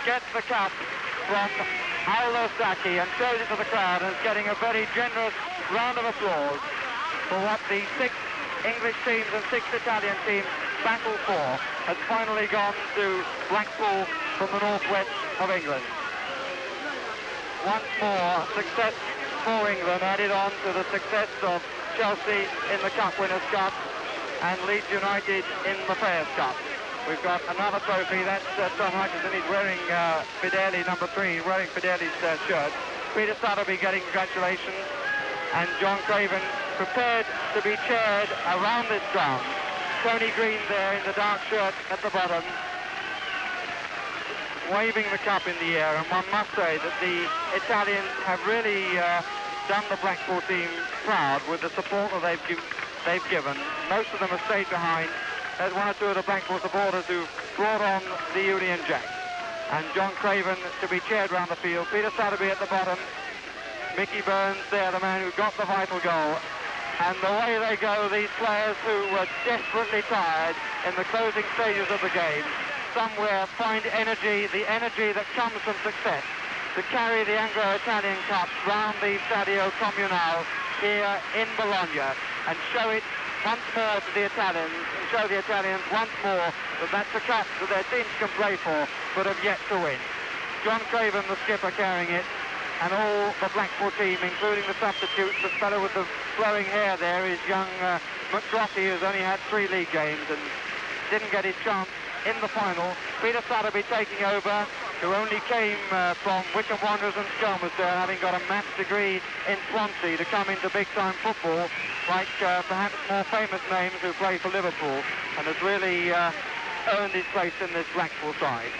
get the cup from Anglo and shows it to the crowd, and is getting a very generous round of applause for what the 6 English teams and 6 Italian teams battle for has finally gone to Blackpool from the northwest of England. Once more success for England added on to the success of Chelsea in the Cup Winners' Cup and Leeds United in the Players' Cup. We've got another trophy. That's Tom Hutchinson. He's wearing Fideli number 3, wearing Fideli's shirt. Peter Sotheby getting congratulations, and John Craven prepared to be chaired around this ground. Tony Green there in the dark shirt at the bottom, waving the cup in the air, and one must say that the Italians have really done the Blackpool team proud with the support that they've given. Most of them have stayed behind. There's 1 or 2 of the Blackpool supporters who've brought on the Union Jack. And John Craven to be chaired round the field. Peter Sotheby at the bottom. Mickey Burns there, the man who got the vital goal. And away they go, these players who were desperately tired in the closing stages of the game. Somewhere find energy, the energy that comes from success, to carry the Anglo-Italian Cup round the Stadio Comunale here in Bologna and show it once more to the Italians, and show the Italians once more that that's a cup that their teams can play for but have yet to win. John Craven, the skipper, carrying it, and all the Blackpool team, including the substitutes. The fellow with the flowing hair there is young McGrotty, who's only had 3 league games and didn't get his chance in the final. Peter Sotheby taking over, who only came from Wycombe Wanderers and Skelmersdale, having got a maths degree in Swansea, to come into big-time football, like perhaps more famous names who play for Liverpool, and has really earned his place in this Blackpool side.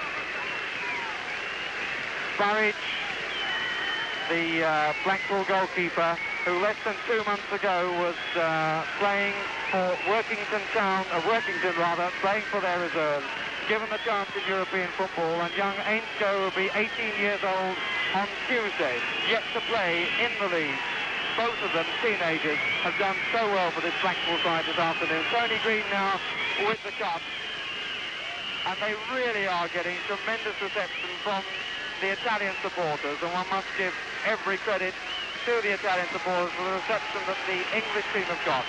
Burridge, the Blackpool goalkeeper, who less than 2 months ago was playing for Workington, playing for their reserves, given the chance in European football, and young Anglo will be 18 years old on Tuesday, yet to play in the league. Both of them, teenagers, have done so well for this Blackpool side this afternoon. Tony Green now with the cup, and they really are getting tremendous reception from the Italian supporters, and one must give every credit to the Italian supporters for the reception that the English team have got.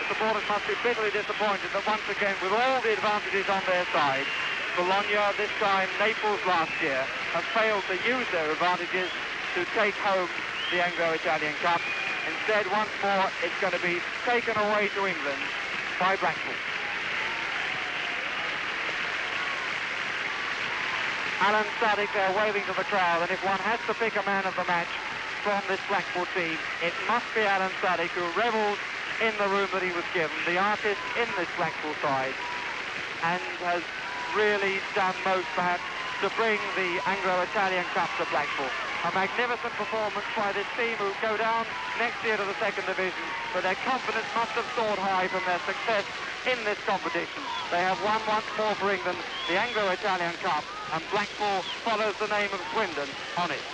The supporters must be bitterly disappointed that once again, with all the advantages on their side, Bologna this time, Naples last year, have failed to use their advantages to take home the Anglo-Italian Cup. Instead, once more, it's going to be taken away to England by Blackpool. Alan Saddick there waving to the crowd, and if one has to pick a man of the match from this Blackpool team, it must be Alan Saddick, who revelled in the room that he was given, the artist in this Blackpool side, and has really done most perhaps to bring the Anglo-Italian Cup to Blackpool. A magnificent performance by this team, who go down next year to the second division, but their confidence must have soared high from their success in this competition. They have won once more for England the Anglo-Italian Cup, and Blackpool follows the name of Swindon on it.